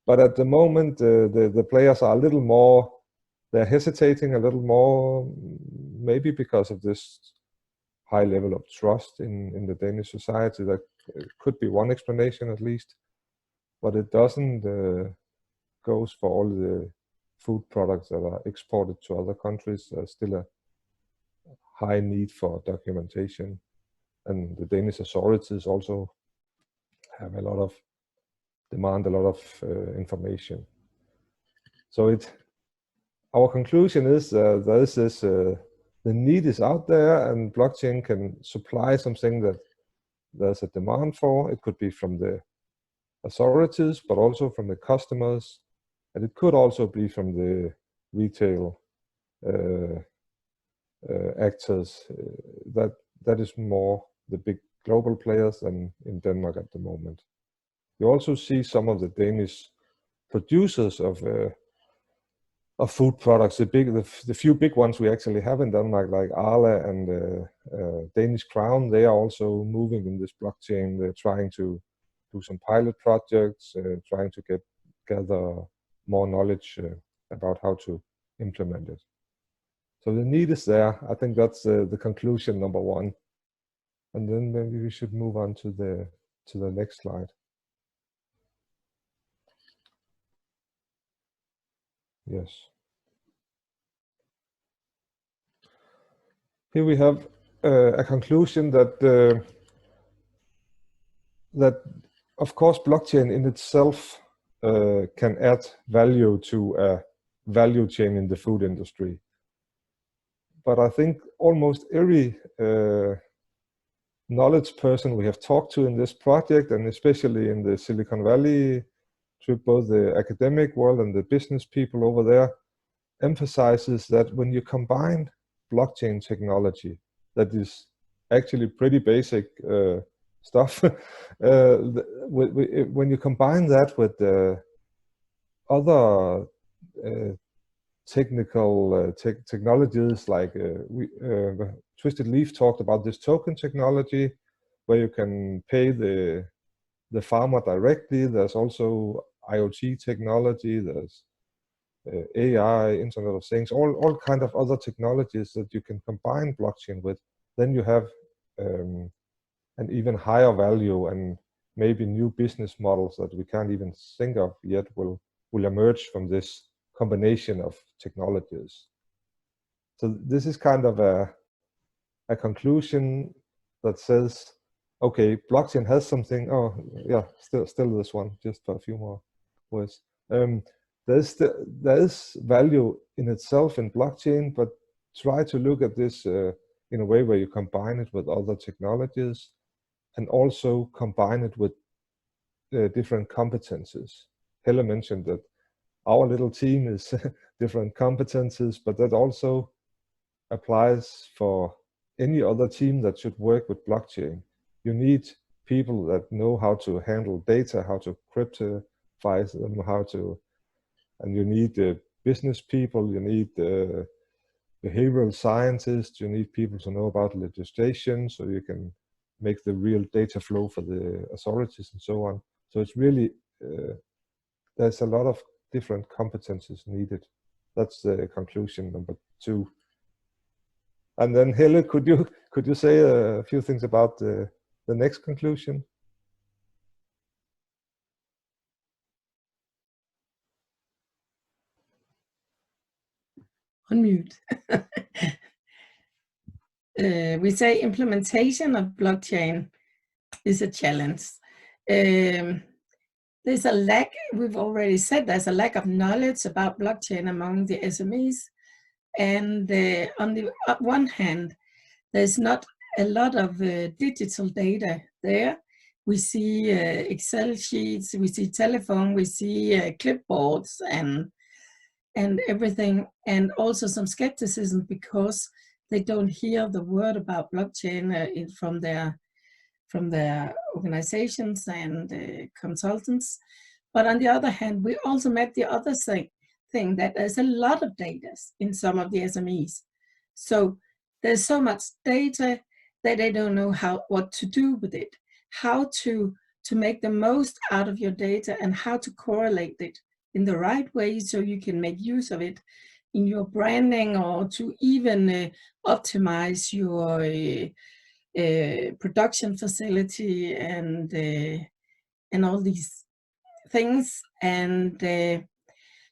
But at the moment, the players are a little more, they're hesitating a little more, maybe because of this high level of trust in the Danish society. That could be one explanation at least, but it doesn't goes for all the food products that are exported to other countries. There's still a high need for documentation, and the Danish authorities also have a lot of demand, a lot of information. So our conclusion is there is this, the need is out there, and blockchain can supply something that there's a demand for. It could be from the authorities, but also from the customers, and it could also be from the retail actors. That is more the big global players than in Denmark at the moment. You also see some of the Danish producers of food products, the few big ones we actually have in Denmark, like Arla and Danish Crown. They are also moving in this blockchain. They're trying to do some pilot projects, trying to gather more knowledge about how to implement it. So the need is there. I think that's the conclusion number one. And then maybe we should move on to the next slide. Yes. Here we have a conclusion that of course blockchain in itself can add value to a value chain in the food industry. But I think almost every knowledge person we have talked to in this project, and especially in the Silicon Valley, to both the academic world and the business people over there, emphasizes that when you combine blockchain technology, that is actually pretty basic stuff, when you combine that with other technical technologies, like Twisted Leaf talked about this token technology, where you can pay the farmer directly. There's also IoT technology, there's AI, Internet of Things, all kind of other technologies that you can combine blockchain with. Then you have an even higher value, and maybe new business models that we can't even think of yet will emerge from this combination of technologies. So this is kind of a conclusion that says, okay, blockchain has something. Oh yeah, still this one, just for a few more words. There is value in itself in blockchain, but try to look at this in a way where you combine it with other technologies, and also combine it with different competences. Helle mentioned that our little team is different competences, but that also applies for any other team that should work with blockchain. You need people that know how to handle data, how to cryptify them, and you need business people, you need behavioral scientists, you need people to know about legislation, so you can make the real data flow for the authorities and so on. So it's really, there's a lot of different competences needed. That's the conclusion number 2. And then Helle, could you say a few things about the next conclusion? On mute. We say implementation of blockchain is a challenge. There's a lack, we've already said, there's a lack of knowledge about blockchain among the SMEs. And on the one hand, there's not a lot of digital data there. We see Excel sheets, we see telephone, we see clipboards and everything, and also some skepticism because they don't hear the word about blockchain from their organizations and consultants. But on the other hand, we also met the other thing that there's a lot of data in some of the SMEs. So there's so much data that they don't know what to do with it, how to make the most out of your data, and how to correlate it in the right way so you can make use of it in your branding, or to even optimize your production facility and all these things. And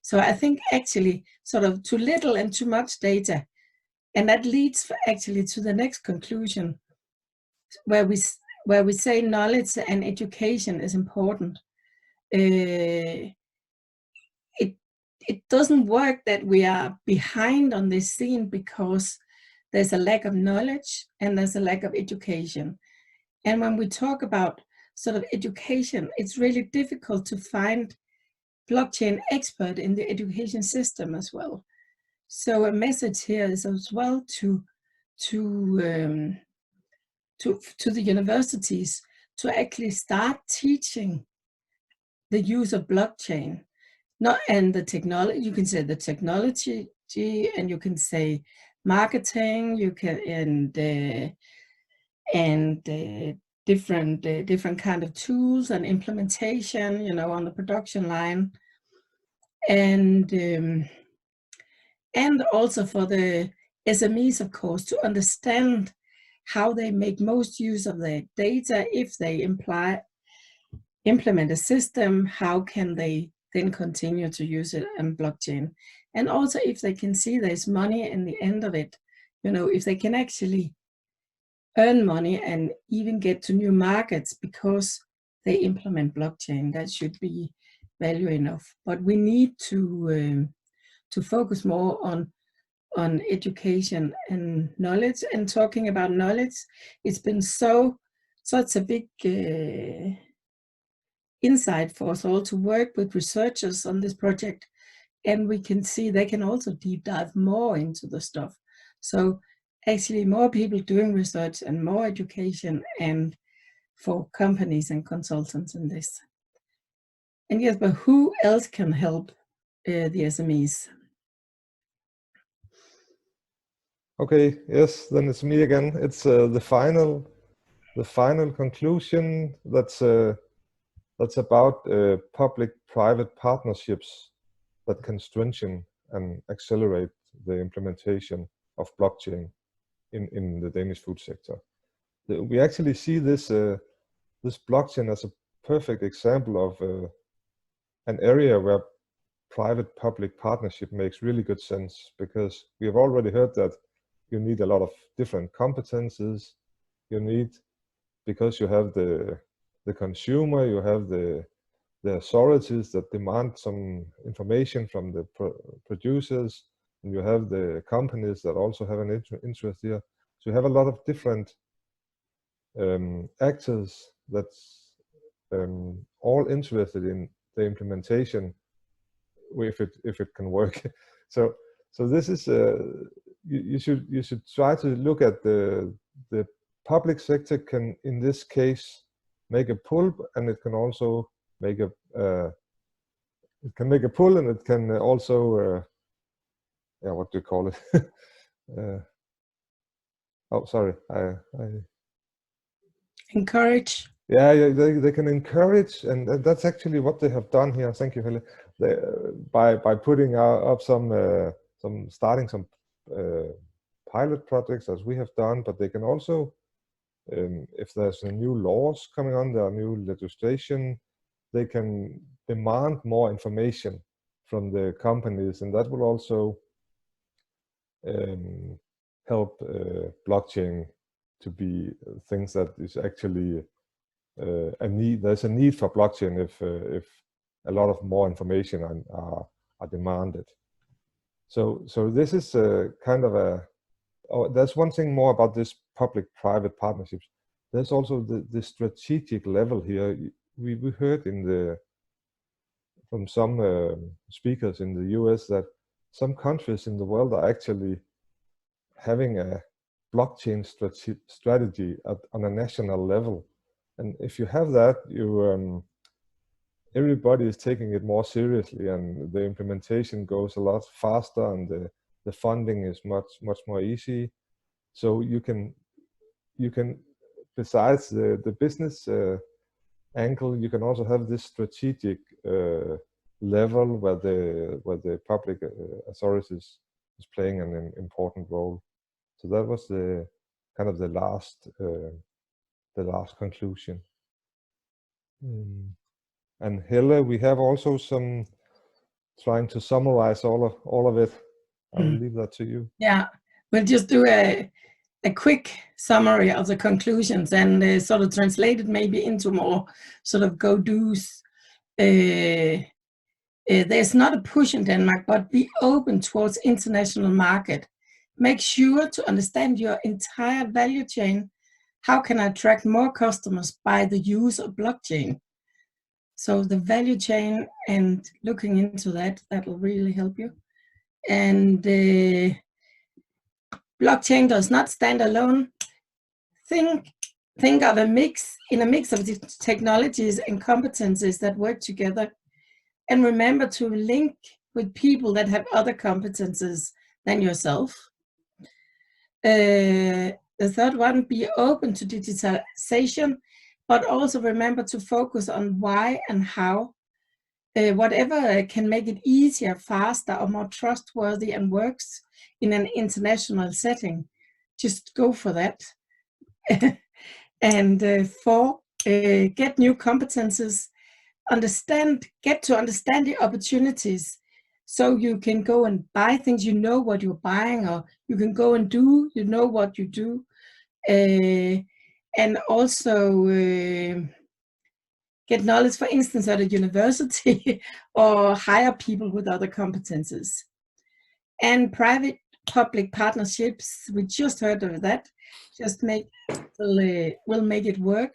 So I think actually sort of too little and too much data, and that leads actually to the next conclusion, where we say knowledge and education is important. It doesn't work that we are behind on this scene because there's a lack of knowledge and there's a lack of education. And when we talk about sort of education, it's really difficult to find blockchain expert in the education system as well. So a message here is as well to the universities to actually start teaching the use of blockchain. Not and the technology, you can say the technology, and you can say marketing, you can different kind of tools and implementation, you know, on the production line, and also for the SMEs, of course, to understand how they make most use of their data. If they implement a system, how can they then continue to use it in blockchain? And also if they can see there's money in the end of it, you know, if they can actually earn money and even get to new markets because they implement blockchain, that should be value enough. But we need to focus more on education and knowledge. And talking about knowledge, it's been such a big insight for us all to work with researchers on this project, and we can see they can also deep dive more into the stuff. So actually more people doing research and more education, and for companies and consultants in this. And yes, but who else can help the SMEs? Okay, yes, then it's me again. It's the final conclusion that's about public-private partnerships that can strengthen and accelerate the implementation of blockchain in the Danish food sector. We actually see this blockchain as a perfect example of an area where private-public partnership makes really good sense, because we have already heard that you need a lot of different competences. You need, because you have the consumer, you have the authorities that demand some information from the producers, and you have the companies that also have an interest here. So you have a lot of different actors that's all interested in the implementation, if it can work. So this is you should try to look at the public sector can, in this case, make a pull, and it can also make a pull, and it can also yeah, what do you call it? Oh, sorry, I encourage. Yeah, they can encourage, and that's actually what they have done here. Thank you, Helle. By putting up starting some pilot projects, as we have done, but they can also, if there's new laws coming on, there are new legislation, they can demand more information from the companies, and that will also help blockchain to be things that is actually a need. There's a need for blockchain if a lot of more information are demanded. So this is kind of a. Oh, there's one thing more about this public-private partnerships. There's also the strategic level here. We heard from some speakers in the US that some countries in the world are actually having a blockchain strategy on a national level. And if you have that, you everybody is taking it more seriously, and the implementation goes a lot faster, and the funding is much more easy. So you can besides the business angle, you can also have this strategic level where the public authorities is playing an important role. So that was the kind of the last conclusion. And Helle, we have also some trying to summarize all of it. I'll leave that to you. Yeah, we'll just do a quick summary of the conclusions and sort of translate it maybe into more sort of go-dos. There's not a push in Denmark, but be open towards international market. Make sure to understand your entire value chain. How can I attract more customers by the use of blockchain? So the value chain and looking into that will really help you. And blockchain does not stand alone. Think of a mix of the technologies and competencies that work together. And remember to link with people that have other competences than yourself. The third one, be open to digitalization, but also remember to focus on why and how. Whatever can make it easier, faster, or more trustworthy and works in an international setting, just go for that. And four, get new competences, get to understand the opportunities, so you can go and buy things, you know what you're buying, or you can go and do, you know what you do. And also get knowledge, for instance, at a university or hire people with other competences. And private-public partnerships, we just heard of that, just will make it work.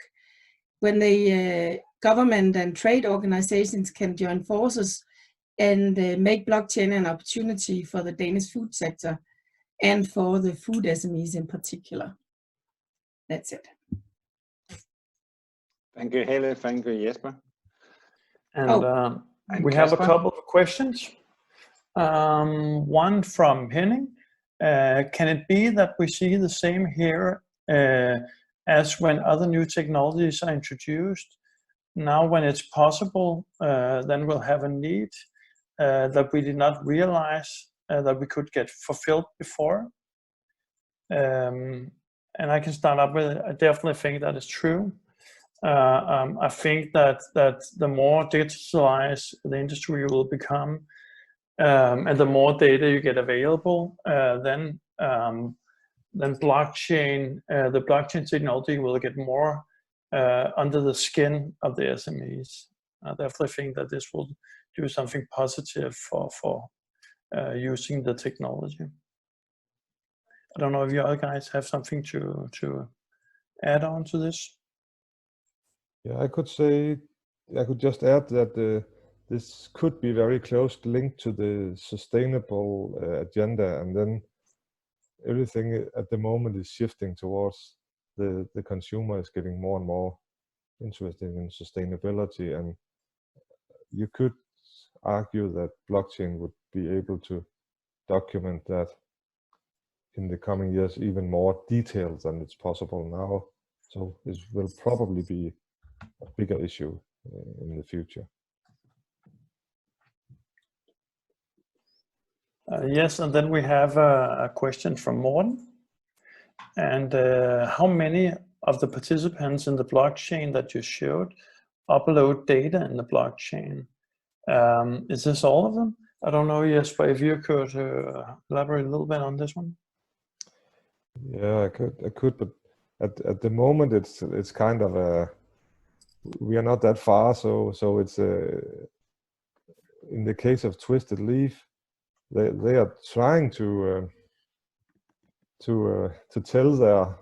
When the government and trade organizations can join forces and make blockchain an opportunity for the Danish food sector and for the food SMEs in particular. That's it. Thank you, Helle. Thank you, Jesper. And we have a couple of questions. One from Henning. Can it be that we see the same here as when other new technologies are introduced? Now when it's possible, then we'll have a need that we did not realize that we could get fulfilled before. And I can start up with, I definitely think that is true. I think that the more digitalized the industry will become, and the more data you get available, then blockchain, the blockchain technology will get more under the skin of the SMEs. I definitely think that this will do something positive for using the technology. I don't know if you other guys have something to add on to this. Yeah, I could just add that this could be very closely linked to the sustainable agenda, and then everything at the moment is shifting towards the consumer is getting more and more interested in sustainability, and you could argue that blockchain would be able to document that in the coming years even more detailed than it's possible now. So this will probably be a bigger issue in the future. Yes, and then we have a question from Morten. And how many of the participants in the blockchain that you showed upload data in the blockchain? Is this all of them? I don't know, Jesper, if you could elaborate a little bit on this one. Yeah, I could, but at the moment it's kind of a, we are not that far, so it's in the case of Twisted Leaf, they are trying to tell their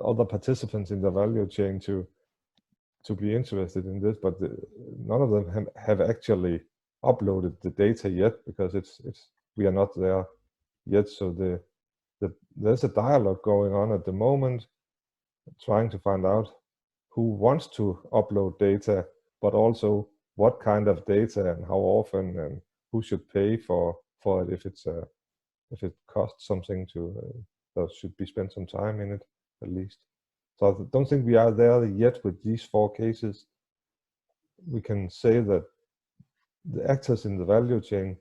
other participants in the value chain to be interested in this, but none of them have actually uploaded the data yet, because we are not there yet. So there's a dialogue going on at the moment, trying to find out who wants to upload data, but also what kind of data and how often, and who should pay for it if it costs something to there should be spent some time in it at least. So I don't think we are there yet with these 4 cases. We can say that the actors in the value chain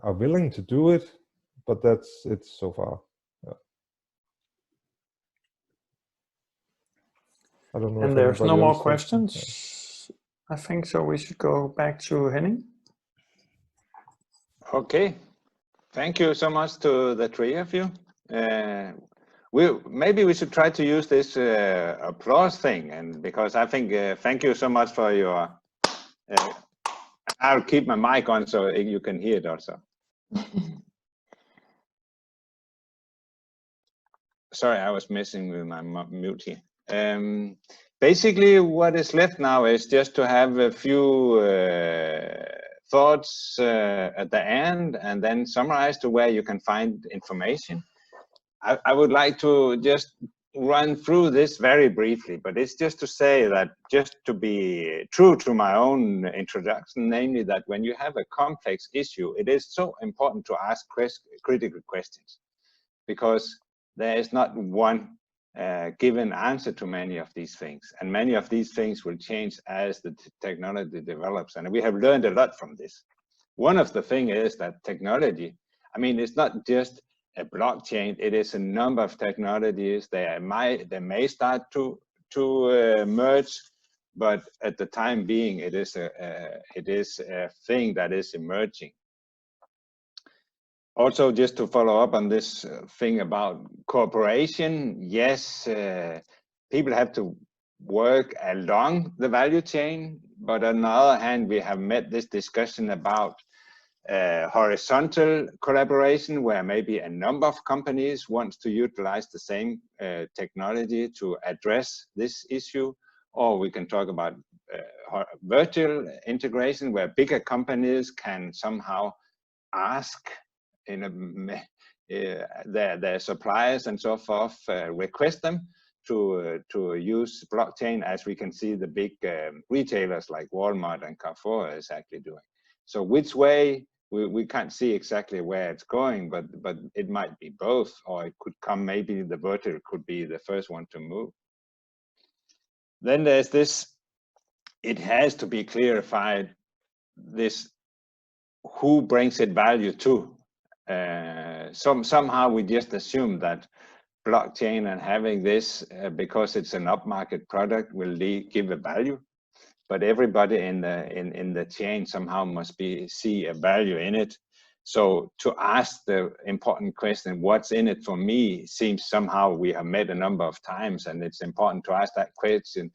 are willing to do it, but that's it so far. Yeah. I don't know. And there's no more questions. I think so. We should go back to Henning. Okay, thank you so much to the three of you. Maybe we should try to use this applause thing, and because I think thank you so much for your. I'll keep my mic on so you can hear it also. Sorry, I was messing with my mute here. Basically, what is left now is just to have a few thoughts at the end, and then summarize to where you can find information. I would like to just run through this very briefly, but it's just to say that, just to be true to my own introduction, namely that when you have a complex issue, it is so important to ask critical questions, because there is not one given answer to many of these things, and many of these things will change as the technology develops, and we have learned a lot from this. One of the things is that technology, I mean, it's not just a blockchain, it is a number of technologies. They may start to merge, but at the time being, it is a thing that is emerging. Also, just to follow up on this thing about cooperation, yes, people have to work along the value chain, but on the other hand, we have met this discussion about horizontal collaboration, where maybe a number of companies want to utilize the same technology to address this issue, or we can talk about vertical integration, where bigger companies can somehow ask their suppliers and so forth, request them to use blockchain, as we can see the big retailers like Walmart and Carrefour is actually doing. So which way, we can't see exactly where it's going, but it might be both, or it could come, maybe the vertical could be the first one to move. Then there's this, it has to be clarified, this who brings it value to. Somehow we just assume that blockchain and having this, because it's an upmarket product, will give a value. But everybody in the chain somehow must see a value in it. So to ask the important question, what's in it for me, seems somehow we have met a number of times, and it's important to ask that question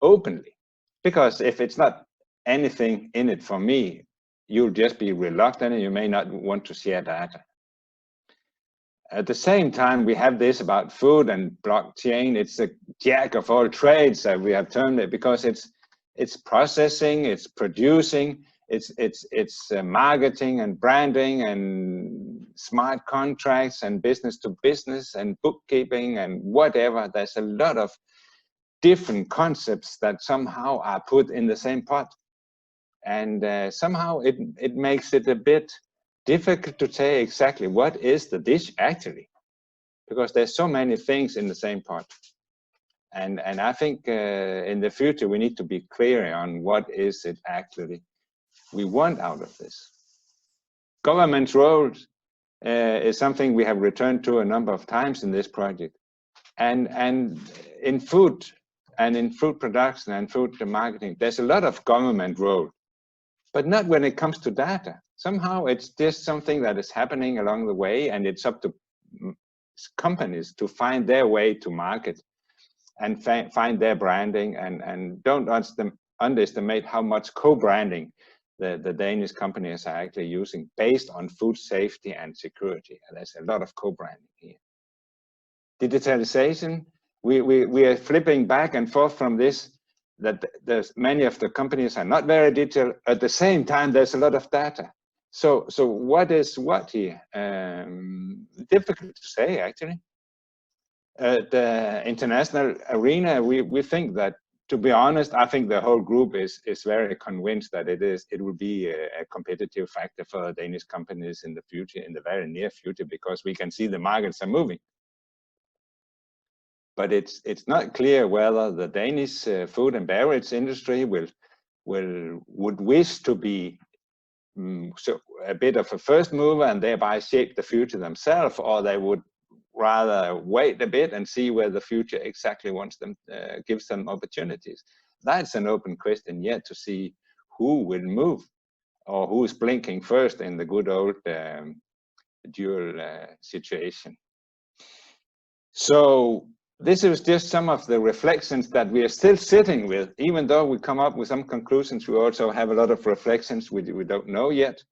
openly. Because if it's not anything in it for me, you'll just be reluctant and you may not want to share data. At the same time, we have this about food and blockchain. It's a jack of all trades, we have termed it, because it's processing, it's producing, it's marketing and branding and smart contracts and business to business and bookkeeping and whatever. There's a lot of different concepts that somehow are put in the same pot. And somehow it makes it a bit difficult to say exactly what is the dish actually, because there's so many things in the same pot. And I think in the future we need to be clear on what is it actually we want out of this. Government's role is something we have returned to a number of times in this project. And in food and in food production and food marketing, there's a lot of government role, but not when it comes to data. Somehow it's just something that is happening along the way, and it's up to companies to find their way to market and find their branding, and don't underestimate how much co-branding the Danish companies are actually using based on food safety and security. And there's a lot of co-branding here. Digitalization, we are flipping back and forth from this, that there's many of the companies are not very digital. At the same time, there's a lot of data. So what is what here? Difficult to say, actually. At the international arena, we think that, to be honest, I think the whole group is very convinced that it will be a competitive factor for Danish companies in the future, in the very near future, because we can see the markets are moving. But it's not clear whether the Danish food and beverage industry would wish to be so a bit of a first mover and thereby shape the future themselves, or they would rather wait a bit and see where the future exactly wants them, gives them opportunities. That's an open question yet to see who will move or who is blinking first in the good old dual situation. So this is just some of the reflections that we are still sitting with. Even though we come up with some conclusions, we also have a lot of reflections we don't know yet.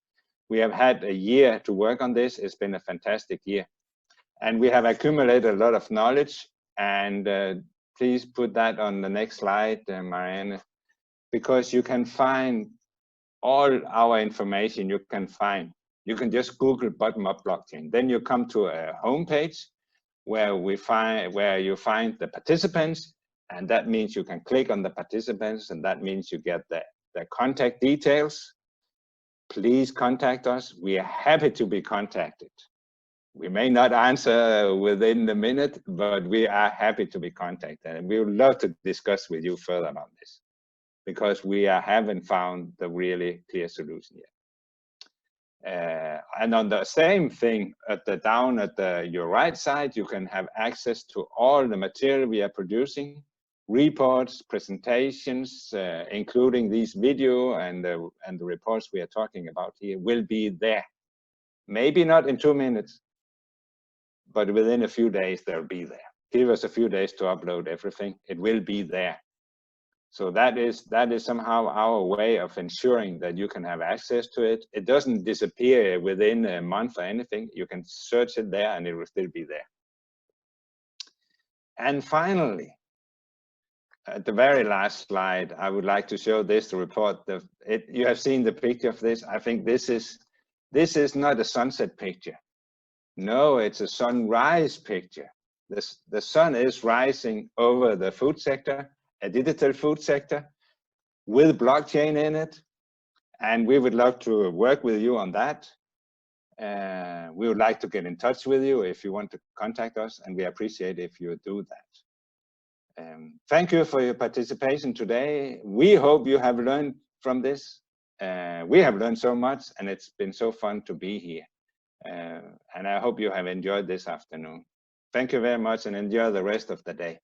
We have had a year to work on this. It's been a fantastic year. And we have accumulated a lot of knowledge. And please put that on the next slide, Marianne, because you can find all our information you can find. You can just Google bottom-up blockchain. Then you come to a homepage where you find the participants, and that means you can click on the participants, and that means you get the contact details. Please contact us. We are happy to be contacted. We may not answer within the minute, but we are happy to be contacted, and we would love to discuss with you further on this, because we haven't found the really clear solution yet. And on the same thing, down at your right side, you can have access to all the material we are producing, reports, presentations, including these video and the reports we are talking about here will be there. Maybe not in 2 minutes, but within a few days they'll be there. Give us a few days to upload everything. It will be there. So that is somehow our way of ensuring that you can have access to it. It doesn't disappear within a month or anything. You can search it there and it will still be there. And finally, at the very last slide, I would like to show this report. You have seen the picture of this. I think this is not a sunset picture. No, it's a sunrise picture. The sun is rising over the food sector, a digital food sector with blockchain in it. And we would love to work with you on that. We would like to get in touch with you if you want to contact us, and we appreciate if you do that. Thank you for your participation today. We hope you have learned from this. We have learned so much, and it's been so fun to be here. And I hope you have enjoyed this afternoon. Thank you very much, and enjoy the rest of the day.